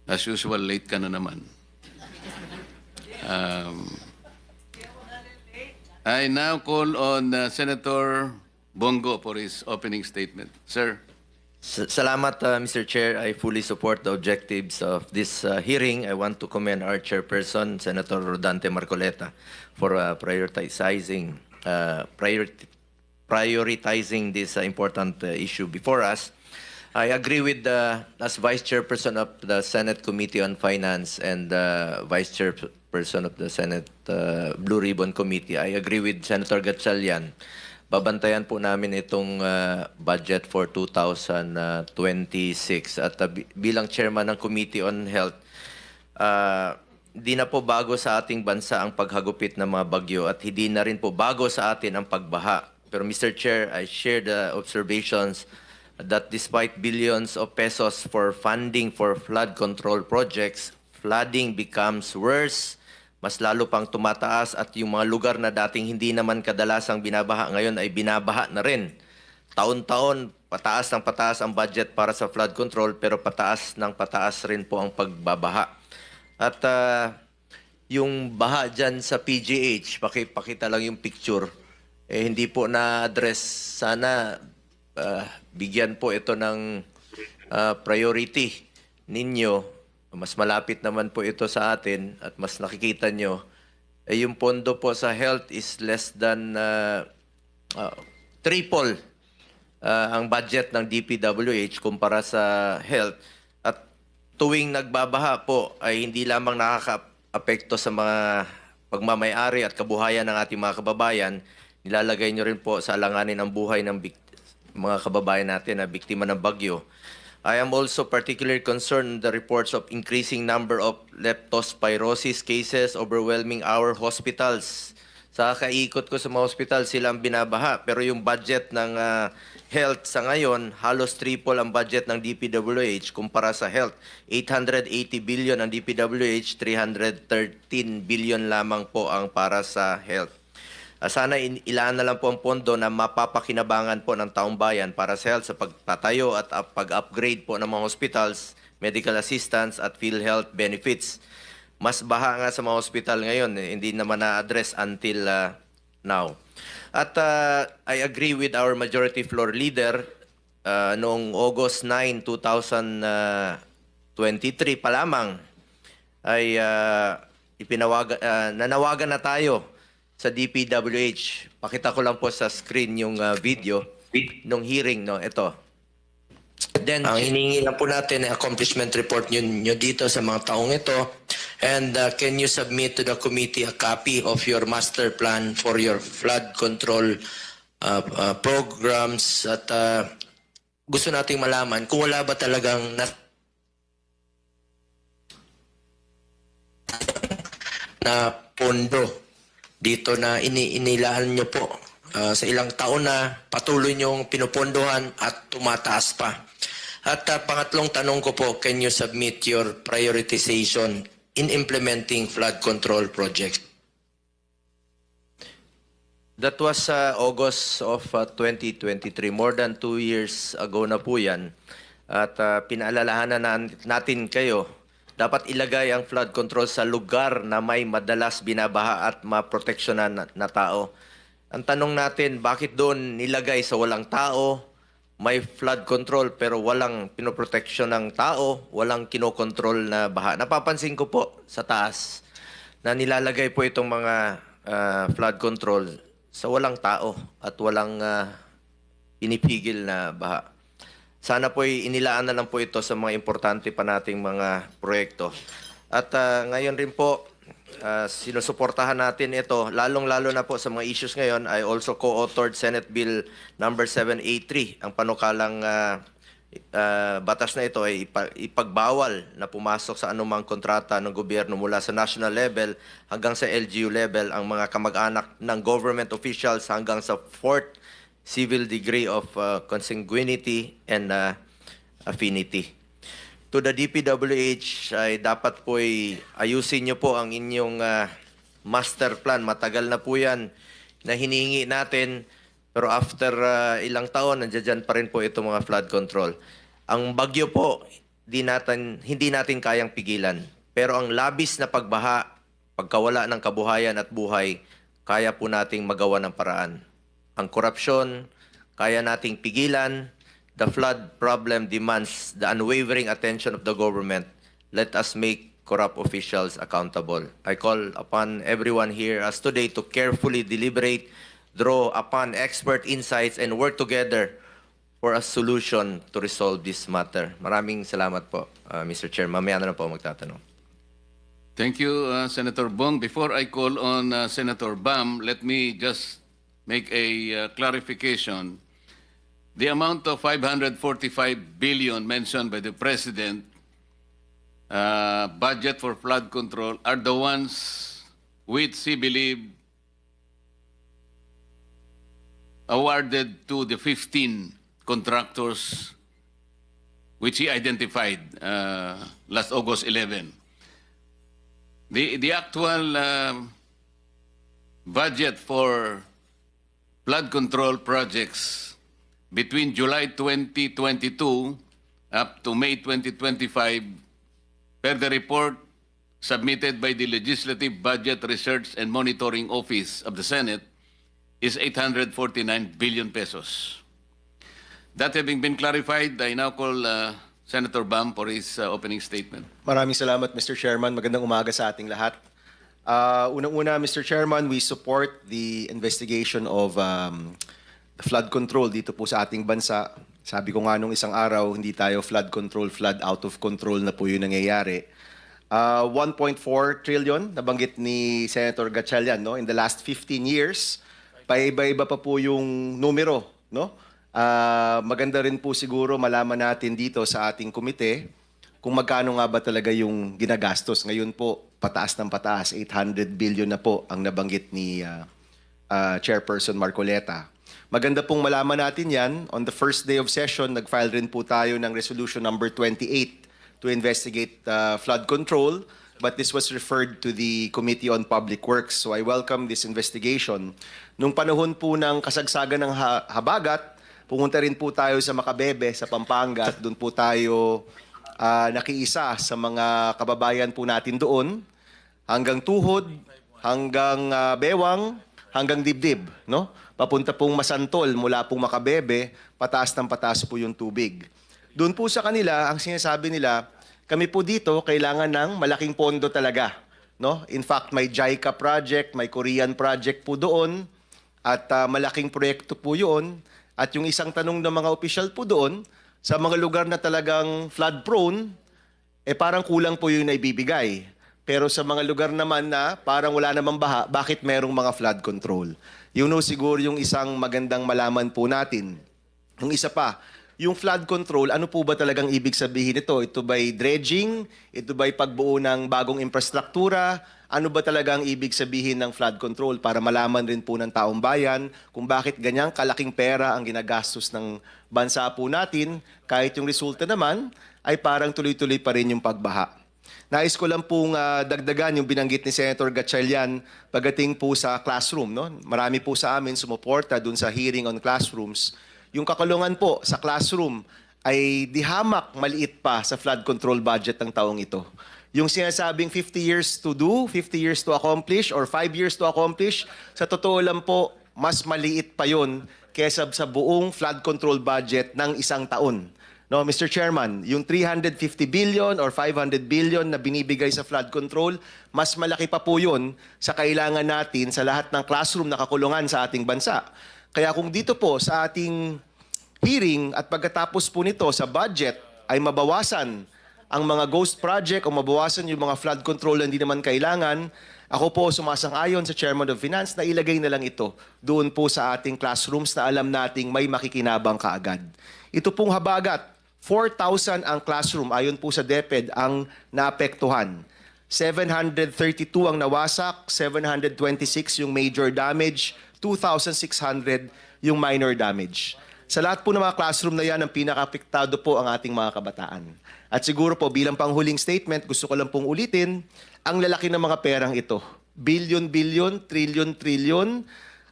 As usual, late ka na naman. I now call on Senator Bongo for his opening statement. Sir. Salamat, Mr. Chair. I fully support the objectives of this hearing. I want to commend our chairperson, Senator Rodante Marcoleta, for prioritizing this important issue before us. I agree with as Vice Chairperson of the Senate Committee on Finance and Vice Chairperson of the Senate Blue Ribbon Committee. I agree with Senator Gatchalian. Babantayan po namin itong budget for 2026 at bilang chairman ng Committee on Health, di na po bago sa ating bansa ang paghagupit ng mga bagyo at hindi na rin po bago sa atin ang pagbaha. Pero Mr. Chair, I share the observations that despite billions of pesos for funding for flood control projects, flooding becomes worse. Mas lalo pang tumataas at yung mga lugar na dating hindi naman kadalasang binabaha ngayon ay binabaha na rin. Taon-taon, pataas ng pataas ang budget para sa flood control pero pataas ng pataas rin po ang pagbabaha. At yung baha dyan sa PGH, pakita lang yung picture, hindi po na-address. Sana bigyan po ito ng priority ninyo mas malapit naman po ito sa atin at mas nakikita nyo, yung pondo po sa health is less than triple ang budget ng DPWH kumpara sa health. At tuwing nagbabaha po ay hindi lamang nakaka-apekto sa mga pagmamayari at kabuhayan ng ating mga kababayan, nilalagay nyo rin po sa alanganin ang buhay ng mga kababayan natin na biktima ng bagyo. I am also particularly concerned the reports of increasing number of leptospirosis cases overwhelming our hospitals. Sa kaikot ko sa mga hospital, sila ang binabaha. Pero yung budget ng health sa ngayon, halos triple ang budget ng DPWH kumpara sa health. 880 billion ang DPWH, 313 billion lamang po ang para sa health. Sana ilaan na lang po ang pondo na mapapakinabangan po ng taong bayan para sa health sa pagtatayo at pag-upgrade po ng mga hospitals, medical assistance at PhilHealth benefits. Mas baha nga sa mga hospital ngayon, hindi naman na-address until now. At I agree with our majority floor leader noong August 9, 2023 pa lamang ay nanawagan na tayo sa DPWH. Pakita ko lang po sa screen yung video nung hearing, no? Ito. Then, ang hiningi lang po natin ay accomplishment report nyo dito sa mga taong ito. And can you submit to the committee a copy of your master plan for your flood control programs? At gusto nating malaman kung wala ba talagang na pondo dito na inilaan nyo po sa ilang taon na patuloy nyong pinupondohan at tumataas pa. At pangatlong tanong ko po, can you submit your prioritization in implementing flood control projects? That was August of 2023, more than 2 years ago na po yan. At pinaalalahanan natin kayo, dapat ilagay ang flood control sa lugar na may madalas binabaha at maproteksyonan na tao. Ang tanong natin, bakit doon nilagay sa walang tao, may flood control pero walang pinoproteksyon ng tao, walang kinokontrol na baha? Napapansin ko po sa taas na nilalagay po itong mga flood control sa walang tao at walang pinipigil na baha. Sana po inilaan na lang po ito sa mga importante pa nating mga proyekto. At ngayon rin po, sinusuportahan natin ito, lalong-lalo na po sa mga issues ngayon. I also co-authored Senate Bill number 783. Ang panukalang batas na ito ay ipagbawal na pumasok sa anumang kontrata ng gobyerno mula sa national level hanggang sa LGU level ang mga kamag-anak ng government officials hanggang sa 4th civil degree of consanguinity and affinity. To the DPWH, ay dapat po ayusin nyo po ang inyong master plan. Matagal na po yan na hinihingi natin, pero after ilang taon, nandiyan pa rin po itong mga flood control. Ang bagyo po, hindi natin kayang pigilan. Pero ang labis na pagbaha, pagkawala ng kabuhayan at buhay, kaya po nating magawa ng paraan. Ang korupsyon, kaya nating pigilan. The flood problem demands the unwavering attention of the government. Let us make corrupt officials accountable. I call upon everyone here as today to carefully deliberate, draw upon expert insights, and work together for a solution to resolve this matter. Maraming salamat po, Mr. Chair. Mamaya na po magtatanong. Thank you, Senator Bong. Before I call on Senator Bam, let me just make a clarification. The amount of 545 billion mentioned by the President, budget for flood control, are the ones which he believed awarded to the 15 contractors which he identified last August 11. The actual budget for flood control projects between July 2022 up to May 2025, per the report submitted by the Legislative Budget Research and Monitoring Office of the Senate, is 849 billion pesos. That having been clarified, I now call Senator Bam for his opening statement. Maraming salamat, Mr. Chairman. Magandang umaga sa ating lahat. Unang-una, Mr. Chairman, we support the investigation of the flood control dito po sa ating bansa. Sabi ko nga nung isang araw, hindi tayo flood control, flood out of control na po yung nangyayari. 1.4 trillion, nabanggit ni Senator Gatchalian, no? In the last 15 years, paiba-iba pa po yung numero, no? Maganda rin po siguro malaman natin dito sa ating komite kung magkano nga ba talaga yung ginagastos. Ngayon po, pataas ng pataas, 800 billion na po ang nabanggit ni Chairperson Marcoleta. Maganda pong malaman natin yan. On the first day of session, nag-file rin po tayo ng resolution number 28 to investigate flood control, but this was referred to the Committee on Public Works. So I welcome this investigation. Nung panahon po ng kasagsagan ng habagat, pumunta rin po tayo sa Macabebe, sa Pampanga, at doon po tayo nakiisa sa mga kababayan po natin doon, hanggang tuhod, hanggang bewang, hanggang dibdib, no? Papunta pong Masantol, mula pong Macabebe, pataas ng pataas po yung tubig. Doon po sa kanila, ang sinasabi nila, kami po dito kailangan ng malaking pondo talaga, no? In fact, may JICA project, may Korean project po doon, at malaking proyekto po yun. At yung isang tanong ng mga opisyal po doon, sa mga lugar na talagang flood prone, parang kulang po yung naibibigay. Pero sa mga lugar naman na parang wala namang baha, bakit merong mga flood control? Yun know, siguro yung isang magandang malaman po natin. Yung isa pa, yung flood control, ano po ba talagang ibig sabihin nito? Ito ba'y dredging? Ito ba'y pagbuo ng bagong infrastruktura? Ano ba talaga ang ibig sabihin ng flood control para malaman rin po ng taong bayan kung bakit ganyang kalaking pera ang ginagastos ng bansa po natin kahit yung resulta naman ay parang tuloy-tuloy pa rin yung pagbaha. Nais ko lang pong dagdagan yung binanggit ni Senator Gatchalian pagdating po sa classroom. No? Marami po sa amin sumuporta dun sa hearing on classrooms. Yung kakulungan po sa classroom ay di hamak maliit pa sa flood control budget ng taong ito. Yung sinasabing 50 years to do, 50 years to accomplish, or 5 years to accomplish, sa totoo lang po, mas maliit pa yun kesa sa buong flood control budget ng isang taon. No, Mr. Chairman, yung 350 billion or 500 billion na binibigay sa flood control, mas malaki pa po yun sa kailangan natin sa lahat ng classroom na kakulungan sa ating bansa. Kaya kung dito po sa ating hearing at pagkatapos po nito sa budget ay mabawasan ang mga ghost project o mabawasan yung mga flood control na hindi naman kailangan, ako po sumasang-ayon sa Chairman of Finance na ilagay na lang ito doon po sa ating classrooms na alam nating may makikinabang kaagad. Ito pong habagat, 4,000 ang classroom, ayon po sa DepEd, ang naapektuhan. 732 ang nawasak, 726 yung major damage, 2,600 yung minor damage. Sa lahat po ng mga classroom na yan, ang pinaka-apektado po ang ating mga kabataan. At siguro po bilang panghuling statement, gusto ko lang pong ulitin, ang lalaki ng mga perang ito. Billion-billion, trillion-trillion,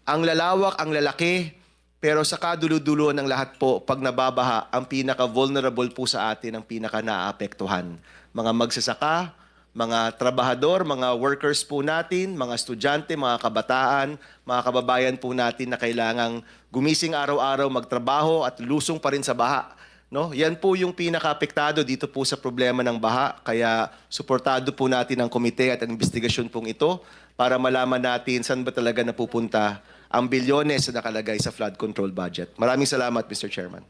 ang lalawak, ang lalaki, pero sa kaduludulo ng lahat po, pag nababaha, ang pinaka-vulnerable po sa atin, ang pinaka-naapektuhan. Mga magsasaka, mga trabahador, mga workers po natin, mga estudyante, mga kabataan, mga kababayan po natin na kailangang gumising araw-araw, magtrabaho at lusong pa rin sa baha. No? Yan po yung pinaka-apektado dito po sa problema ng baha. Kaya suportado po natin ang komite at ang investigasyon pong ito para malaman natin saan ba talaga napupunta ang bilyones na nakalagay sa flood control budget. Maraming salamat, Mr. Chairman.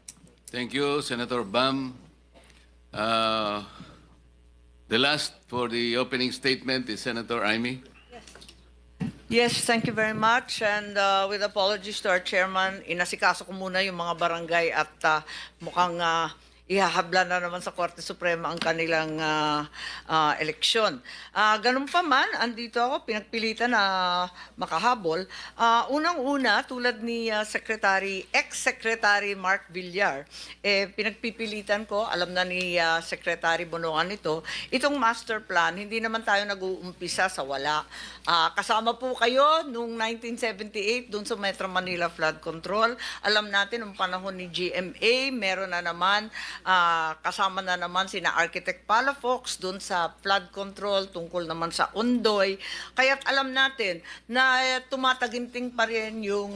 Thank you, Senator Bam. The last for the opening statement is Senator Amy. Yes, thank you very much. And with apologies to our chairman, inasikaso ko muna yung mga barangay at mukhang ihahabla na naman sa Korte Suprema ang kanilang eleksyon. Ganun pa man, andito ako, pinagpilitan na makahabol. Unang-una, tulad ni ex-Secretary Mark Villar, pinagpipilitan ko, alam na ni Secretary Bonongan ito, itong master plan, hindi naman tayo nag-uumpisa sa wala. Kasama po kayo noong 1978 doon sa Metro Manila Flood Control. Alam natin, noong panahon ni GMA, meron na naman kasama na naman sina Architect Palafox dun sa flood control tungkol naman sa Ondoy. Kaya't alam natin na tumataginting pa rin yung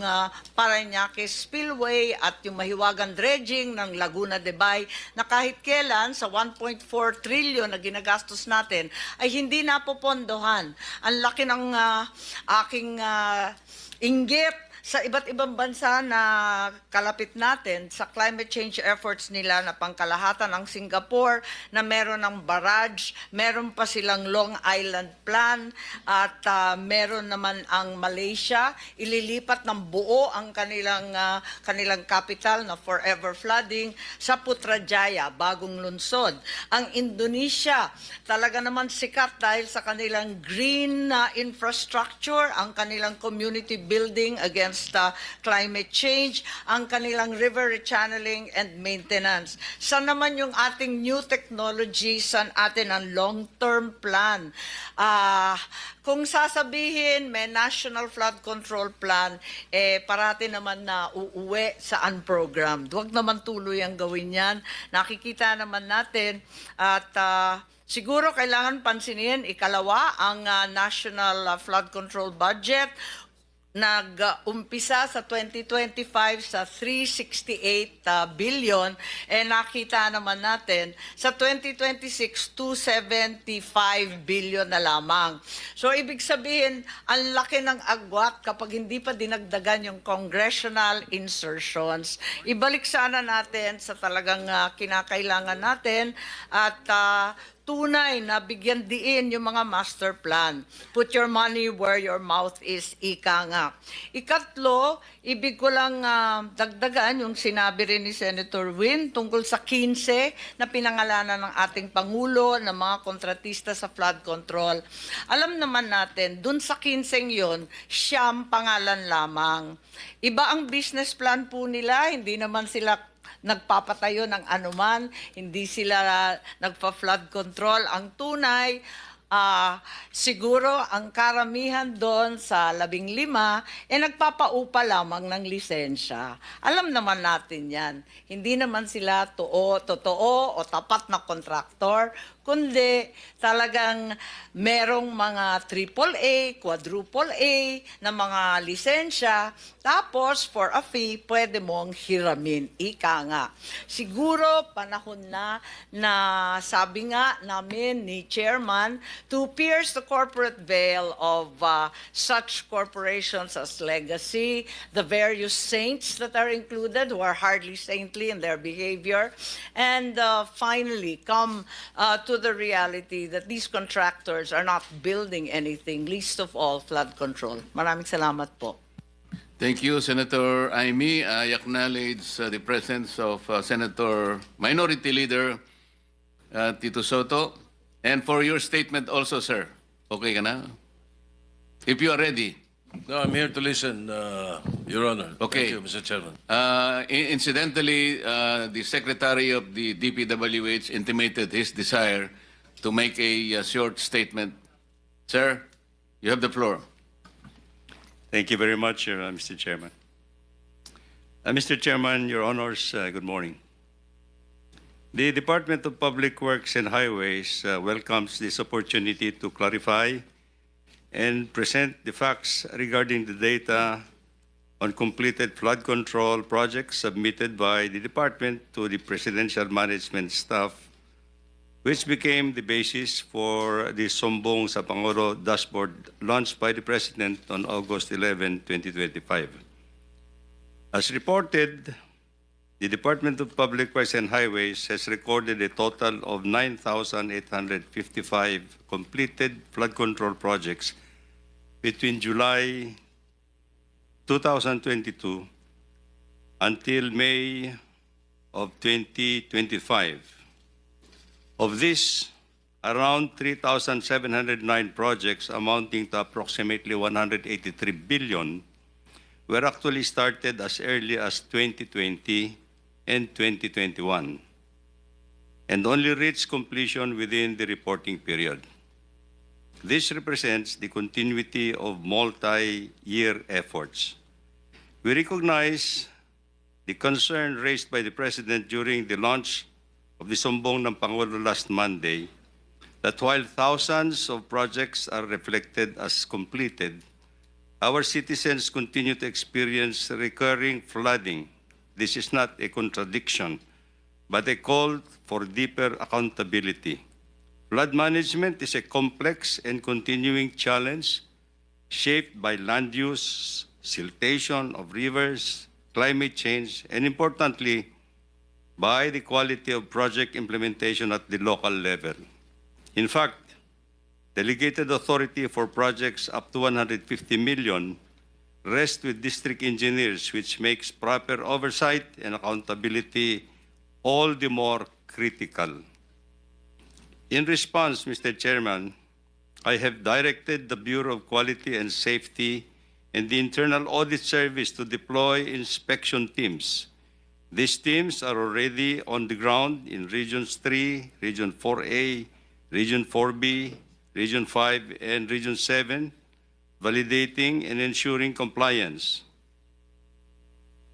Parañaque Spillway at yung mahiwagang dredging ng Laguna de Bay na kahit kailan sa 1.4 trillion na ginagastos natin ay hindi napopondohan. Ang laki ng aking inggit sa iba't ibang bansa na kalapit natin sa climate change efforts nila na pangkalahatan ng Singapore na meron ng barrage, meron pa silang Long Island Plan at meron naman ang Malaysia, ililipat ng buo ang kanilang capital na forever flooding sa Putrajaya, bagong lungsod. Ang Indonesia, talaga naman sikat dahil sa kanilang green infrastructure, ang kanilang community building against climate change, ang kanilang river rechanneling and maintenance. Saan naman yung ating new technology, saan atin ang long-term plan? Kung sasabihin may National Flood Control Plan, parati naman na uuwi sa unprogrammed. Huwag naman tuloy ang gawin yan. Nakikita naman natin at siguro kailangan pansinin, ikalawa, ang National Flood Control Budget nag-umpisa sa 2025 sa 368 billion, nakita naman natin sa 2026, 275 billion na lamang. So, ibig sabihin, ang laki ng agwat kapag hindi pa dinagdagan yung congressional insertions. Ibalik sana natin sa talagang kinakailangan natin at tunay na bigyan diin yung mga master plan. Put your money where your mouth is, ika nga. Ikatlo, ibig ko lang dagdagan yung sinabi rin ni Senator Win tungkol sa 15 na pinangalanan ng ating Pangulo ng mga kontratista sa flood control. Alam naman natin, dun sa 15 yon, siyam pangalan lamang. Iba ang business plan po nila, hindi naman sila nagpapatayo ng anuman, hindi sila nagpa-flood control. Ang tunay, siguro ang karamihan doon sa 15, nagpapaupa lamang ng lisensya. Alam naman natin yan. Hindi naman sila totoo o tapat na kontraktor, kundi talagang merong mga AAA, quadruple A na mga lisensya, tapos for a fee, pwede mong hiramin. Ika nga. Siguro panahon na sabi nga namin ni Chairman to pierce the corporate veil of such corporations as Legacy, the various saints that are included who are hardly saintly in their behavior, and finally come to the reality that these contractors are not building anything, least of all flood control. Maraming salamat po. Thank you, Senator Aimee. I acknowledge the presence of Senator Minority Leader Tito Soto. And for your statement also, sir. Okay ka na? If you are ready. No, I'm here to listen, Your Honor. Okay. Thank you, Mr. Chairman. Incidentally, the Secretary of the DPWH intimated his desire to make a short statement. Sir, you have the floor. Thank you very much, Mr. Chairman. Mr. Chairman, Your Honors, good morning. The Department of Public Works and Highways welcomes this opportunity to clarify and present the facts regarding the data on completed flood control projects submitted by the department to the Presidential Management Staff, which became the basis for the Sumbong sa Pangulo dashboard launched by the President on August 11, 2025. As reported, the Department of Public Works and Highways has recorded a total of 9,855 completed flood control projects between July 2022 until May of 2025. Of this, around 3,709 projects amounting to approximately 183 billion were actually started as early as 2020 and 2021 and only reached completion within the reporting period. This represents the continuity of multi-year efforts. We recognize the concern raised by the President during the launch of the sumbong ng Pangulo last Monday that while thousands of projects are reflected as completed, our citizens continue to experience recurring flooding. This is not a contradiction, but a call for deeper accountability. Flood management is a complex and continuing challenge shaped by land use, siltation of rivers, climate change, and importantly, by the quality of project implementation at the local level. In fact, delegated authority for projects up to 150 million rests with district engineers, which makes proper oversight and accountability all the more critical. In response, Mr. Chairman, I have directed the Bureau of Quality and Safety and the Internal Audit Service to deploy inspection teams. These teams are already on the ground in Regions 3, Region 4A, Region 4B, Region 5, and Region 7, validating and ensuring compliance.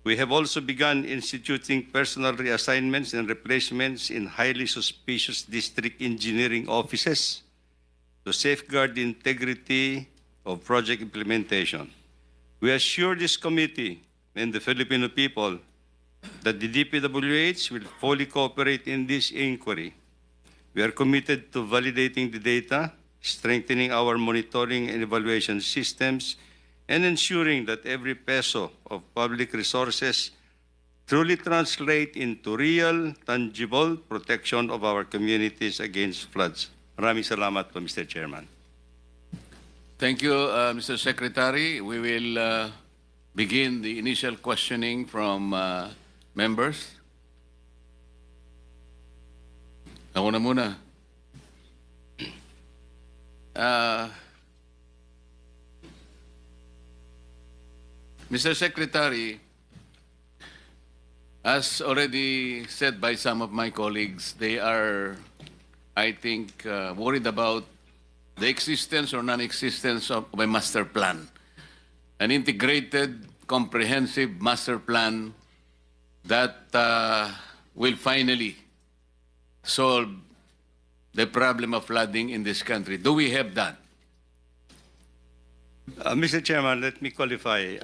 We have also begun instituting personnel reassignments and replacements in highly suspicious district engineering offices to safeguard the integrity of project implementation. We assure this committee and the Filipino people that the DPWH will fully cooperate in this inquiry. We are committed to validating the data, strengthening our monitoring and evaluation systems, and ensuring that every peso of public resources truly translate into real, tangible protection of our communities against floods. Maraming salamat po, Mr. Chairman. Thank you, Mr. Secretary. We will begin the initial questioning from members. Ako na muna. Mr. Secretary, as already said by some of my colleagues, they are, I think, worried about the existence or non-existence of a master plan, an integrated, comprehensive master plan that will finally solve the problem of flooding in this country. Do we have that? Mr. Chairman, let me qualify.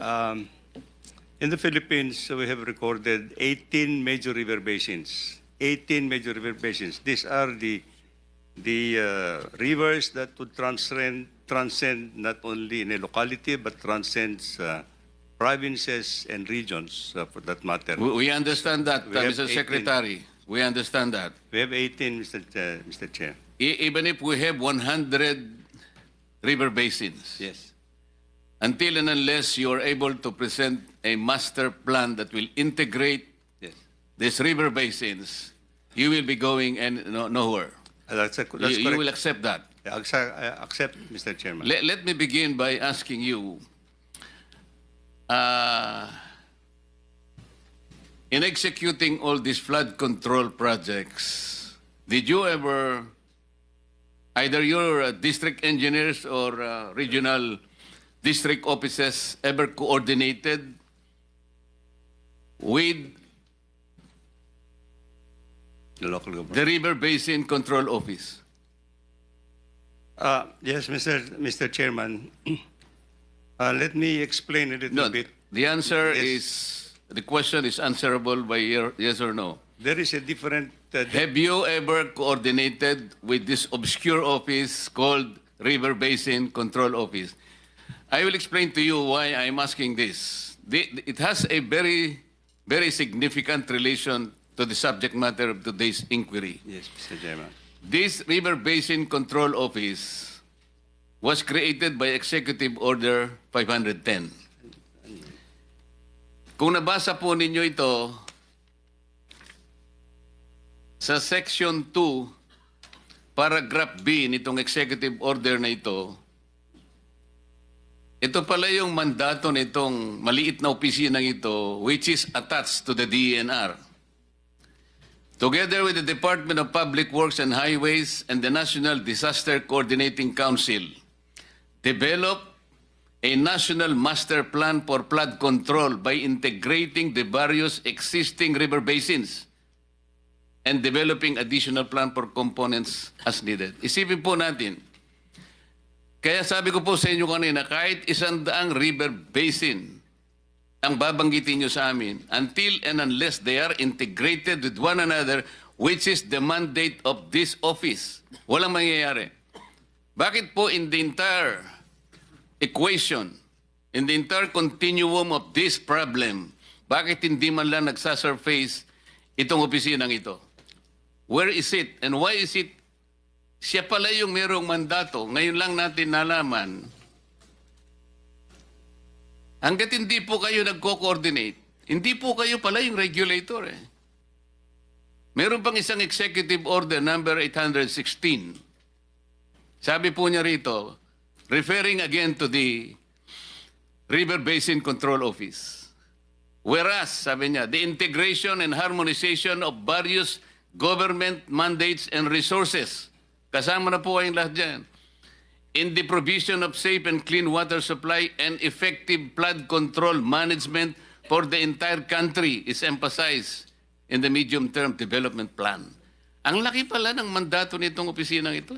In the Philippines, we have recorded 18 major river basins. 18 major river basins. These are the rivers that would transcend not only in a locality, but transcends provinces and regions, for that matter. We understand that, We have Mr. 18. Secretary. We understand that. We have 18, Mr. Chair. Even if we have 100 river basins, Yes. until and unless you are able to present a master plan that will integrate Yes. these river basins, you will be going nowhere. That's You correct. will accept that. Accept, Mr. Chairman. Let me begin by asking you, in executing all these flood control projects, did you ever, either your district engineers or regional district offices ever coordinated with The local government. the River Basin Control Office? Yes, Mr. Chairman. Let me explain a little No, bit. the answer Yes. is, the question is answerable by yes or no. There is a different. Have you ever coordinated with this obscure office called River Basin Control Office? I will explain to you why I'm asking this. It has a very, very significant relation to the subject matter of today's inquiry. Yes, Mr. Chairman. This River Basin Control Office was created by Executive Order 510. Kung nabasa po ninyo ito, sa Section 2, Paragraph B nitong Executive Order na ito pala yung mandato nitong maliit na opisinang ito, which is attached to the DENR. Together with the Department of Public Works and Highways and the National Disaster Coordinating Council, develop a national master plan for flood control by integrating the various existing river basins and developing additional plan for components as needed. Isipin po natin, kaya sabi ko po sa inyo kanina, kahit 100 river basin ang babanggitin nyo sa amin, until and unless they are integrated with one another, which is the mandate of this office, walang mangyayari. Bakit po in the entire equation, in the entire continuum of this problem, bakit hindi man lang nagsasurface itong opisinang ito? Where is it? And why is it? Siya pala yung merong mandato. Ngayon lang natin nalaman. Hanggat hindi po kayo nagko-coordinate, hindi po kayo pala yung regulator eh. Meron pang isang executive order number 816. Sabi po niya rito, referring again to the River Basin Control Office. Whereas, sabi niya, the integration and harmonization of various government mandates and resources. Kasama na po kayong lahat dyan. In the provision of safe and clean water supply and effective flood control management for the entire country is emphasized in the medium-term development plan. Ang laki pala ng mandato nitong opisinang ito.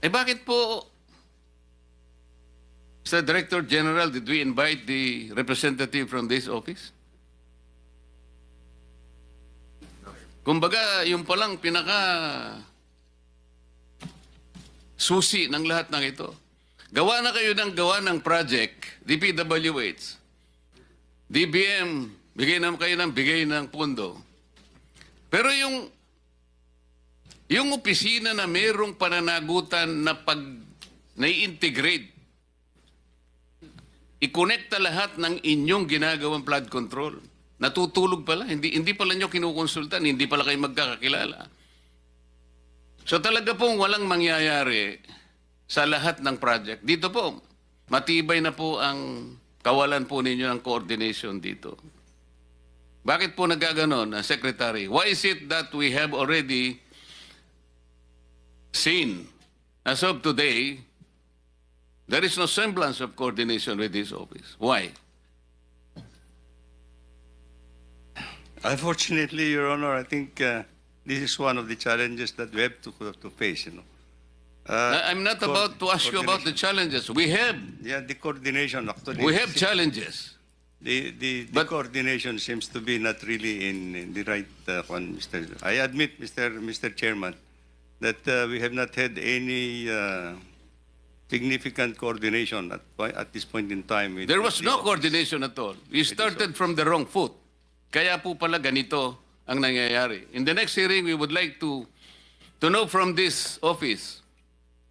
Eh bakit po, Mr. Director General, did we invite the representative from this office? Kumbaga, yung palang susi ng lahat ng ito. Gawa na kayo ng gawa ng project, DPWH. DBM, bigay ng pundo. Pero yung opisina na mayroong pananagutan na pag nai-integrate, i-connecta lahat ng inyong ginagawang flood control. Natutulog pala, hindi pala nyo kinukonsultan, hindi pala kayo magkakakilala. So talaga pong walang mangyayari sa lahat ng project. Dito po, matibay na po ang kawalan po ninyo ng coordination dito. Bakit po nagkaganon, Secretary? Why is it that we have already seen, as of today, there is no semblance of coordination with this office? Why? Unfortunately, Your Honor, I think this is one of the challenges that we have to face, you know. I'm not about to ask you about the challenges. We have. Yeah, the coordination actually. We have challenges. The coordination seems to be not really in the right one, Mr. I admit, Mr. Chairman, that we have not had any significant coordination at this point in time. There was no coordination at all. We started from the wrong foot. Kaya po pala ganito ang nangyayari. In the next hearing, we would like to know from this office,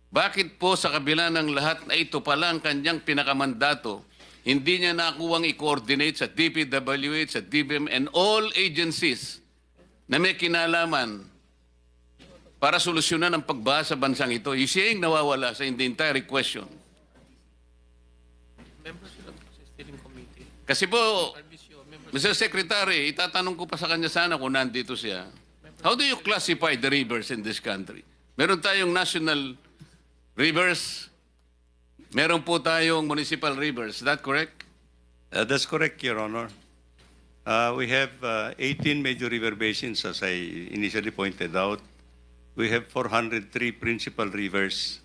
bakit po sa kabila ng lahat na ito pala ang kanyang pinakamandato, hindi niya nakuwang i-coordinate sa DPWH, sa DBM, and all agencies na may kinalaman para solusyonan ang pagbaha sa bansang ito. Siya yung nawawala sa the entire question. Kasi po, Mr. Secretary, itatanong ko pa sa kanya sana kung nandito siya. How do you classify the rivers in this country? Meron tayong national rivers, meron po tayong municipal rivers. Is that correct? That's correct, Your Honor. We have 18 major river basins, as I initially pointed out. We have 403 principal rivers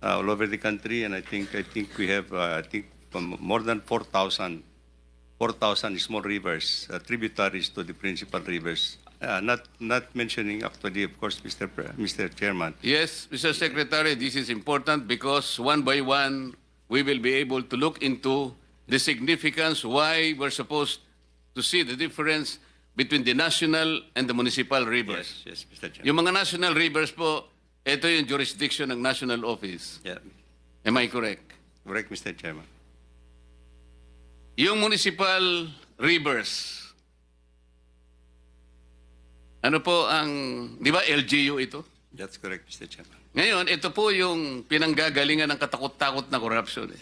all over the country, and I think we have more than 4,000 small rivers, tributaries to the principal rivers. Not mentioning actually, of course, Mr. Chairman. Yes, Mr. Secretary, this is important because one by one, we will be able to look into the significance why we're supposed to see the difference between the national and the municipal rivers. Yes, Mr. Chairman. Yung mga national rivers po, ito yung jurisdiction ng national office. Yeah. Am I correct? Correct, Mr. Chairman. Yung municipal rivers, ano po ang, di ba LGU ito? That's correct, Mr. Chairman. Ngayon, ito po yung pinanggagalingan ng katakot-takot na corruption.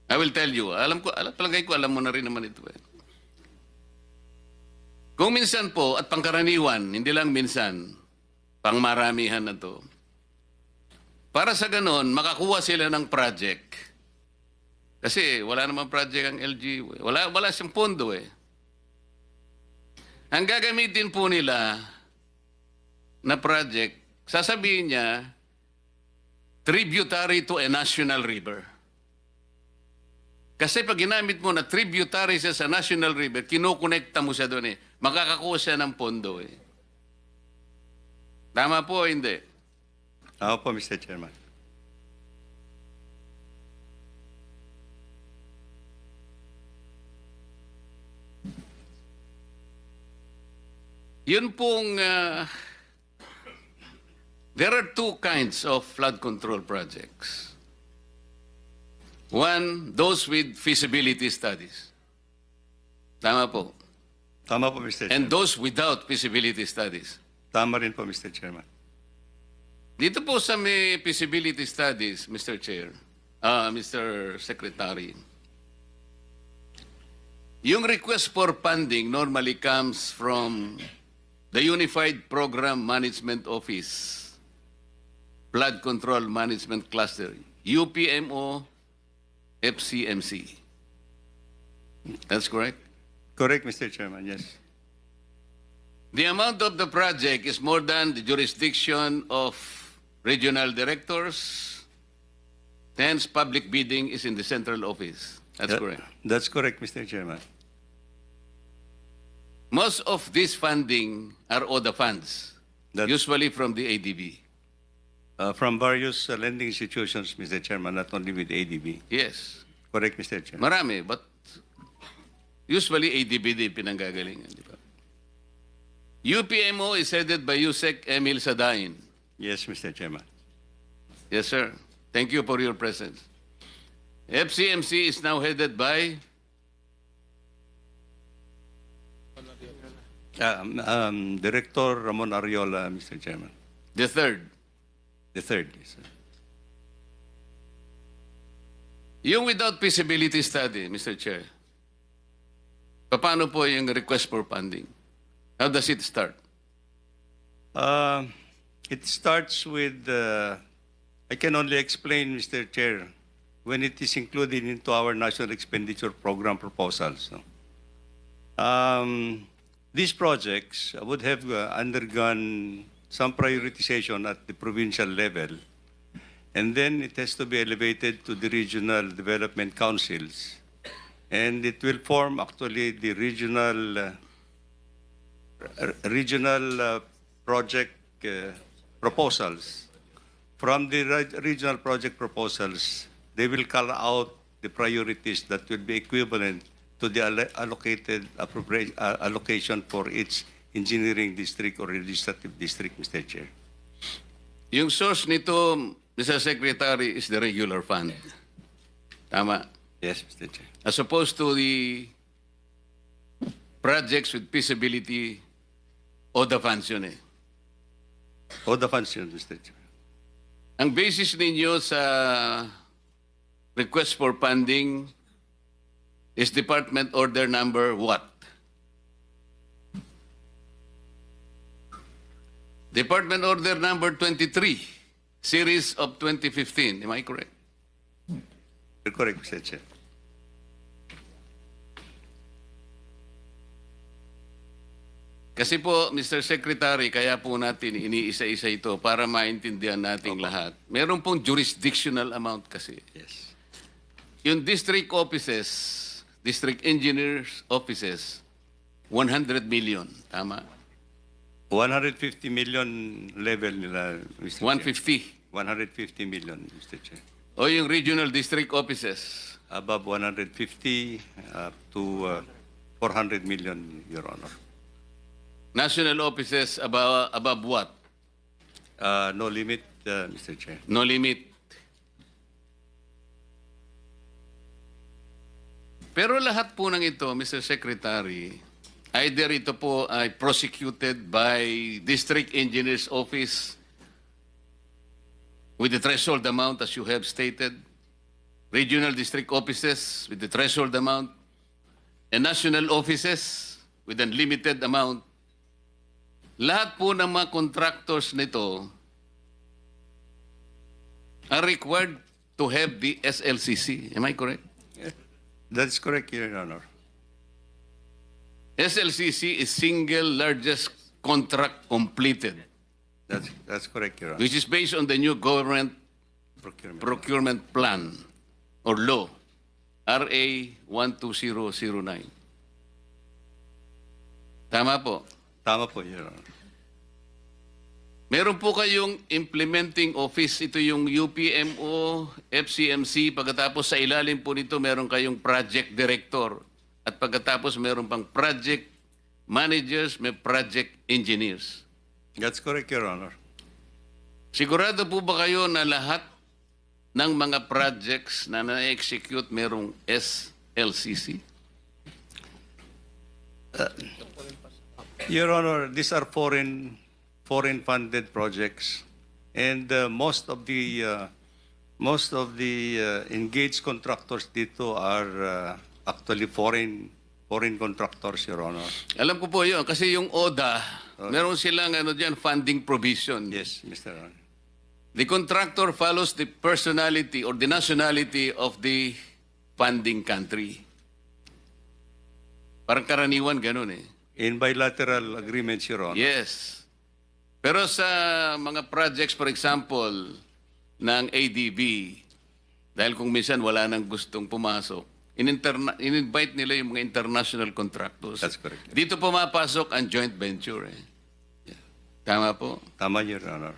I will tell you, palagay ko, alam mo na rin naman ito. Kung minsan po, at pangkaraniwan, hindi lang minsan, pangmaramihan na to, para sa ganon, makakuha sila ng project. Kasi wala namang project ang LGU. Wala siyang pondo eh. Ang gagamitin po nila na project, sasabihin niya, tributary to a national river. Kasi pag ginamit mo na tributary siya sa national river, kinukonekta mo siya doon eh. Makakakuha siya ng pondo eh. Tama po o hindi? Tama po, Mr. Chairman. Yun pong, there are two kinds of flood control projects. One, those with feasibility studies. Tama po. Tama po, Mr. Chairman. And those without feasibility studies. Tama rin po, Mr. Chairman. Dito po sa may feasibility studies, Mr. Chair, Mr. Secretary, yung request for funding normally comes from the Unified Program Management Office, Flood Control Management Cluster, UPMO, FCMC. That's correct? Correct, Mr. Chairman, yes. The amount of the project is more than the jurisdiction of regional directors. Hence, public bidding is in the central office. That's correct. That's correct, Mr. Chairman. Most of this funding are ODA funds, usually from the ADB. From various lending institutions, Mr. Chairman, not only with ADB. Yes. Correct, Mr. Chairman. Marami, but usually ADB din pinanggagalingan. Di ba? UPMO is headed by Yusek Emil Sadain. Yes, Mr. Chairman. Yes, sir. Thank you for your presence. FCMC is now headed by Director Ramon Ariola, Mr. Chairman. the third. The third, yes, sir. Yung without feasibility study, Mr. Chair, paano po yung request for funding? How does it start? It starts with, I can only explain, Mr. Chair, when it is included into our National Expenditure Program proposals. No? These projects would have undergone some prioritization at the provincial level, and then it has to be elevated to the regional development councils. And it will form actually the regional project proposals. From the regional project proposals, they will call out the priorities that will be equivalent to the allocated allocation for each engineering district or legislative district, Mr. Chair. Yung source nito, Mr. Secretary, is the regular fund. Tama? Yes, Mr. Chair. As opposed to the projects with feasibility o the funds yun eh. O the funds yun, Mr. Chair. Ang basis ninyo sa request for funding is Department Order Number what? Department Order Number 23, Series of 2015. Am I correct? You're correct, Mr. Chair. Kasi po, Mr. Secretary, kaya po natin iniisa-isa ito para maintindihan nating lahat. Meron pong jurisdictional amount kasi. Yes. Yung district offices, district engineers offices, 100 million. Tama? 150 million level nila, Mr. 150. Chair. 150 million, Mr. Chair. O yung regional district offices, Above 150 to 400 million, Your Honor. national offices above what? No limit, Mr. Chair. No limit. Pero lahat po ng ito, Mr. Secretary, either ito po ay prosecuted by District Engineer's Office with the threshold amount as you have stated, regional district offices with the threshold amount, and national offices with unlimited amount. Lahat po ng mga contractors nito are required to have the SLCC. Am I correct? That's correct, Your Honor. SLCC is single largest contract completed, That's correct, Your Honor. which is based on the new government procurement plan or law, RA 12009. Tama po. Tama po, Your Honor. Meron po kayong implementing office. Ito yung UPMO, FCMC. Pagkatapos sa ilalim po nito, meron kayong project director. At pagkatapos meron pang project managers, may project engineers. That's correct, Your Honor. Sigurado po ba kayo na lahat ng mga projects na na-execute merong SLCC? Your Honor, these are foreign funded projects, and most of the engaged contractors dito are actually foreign contractors, Your Honor. Alam ko po yun, kasi yung ODA, meron silang funding provision. Yes, Mr. Honor. The contractor follows the personality or the nationality of the funding country. Parang karaniwan ganun eh. In bilateral agreements, Your Honor. Yes. Pero sa mga projects, for example, ng ADB, dahil kung minsan wala nang gustong pumasok, in-invite nila yung mga international contractors. That's correct. Dito pumapasok ang joint venture. Eh. Tama po? Tama, Your Honor.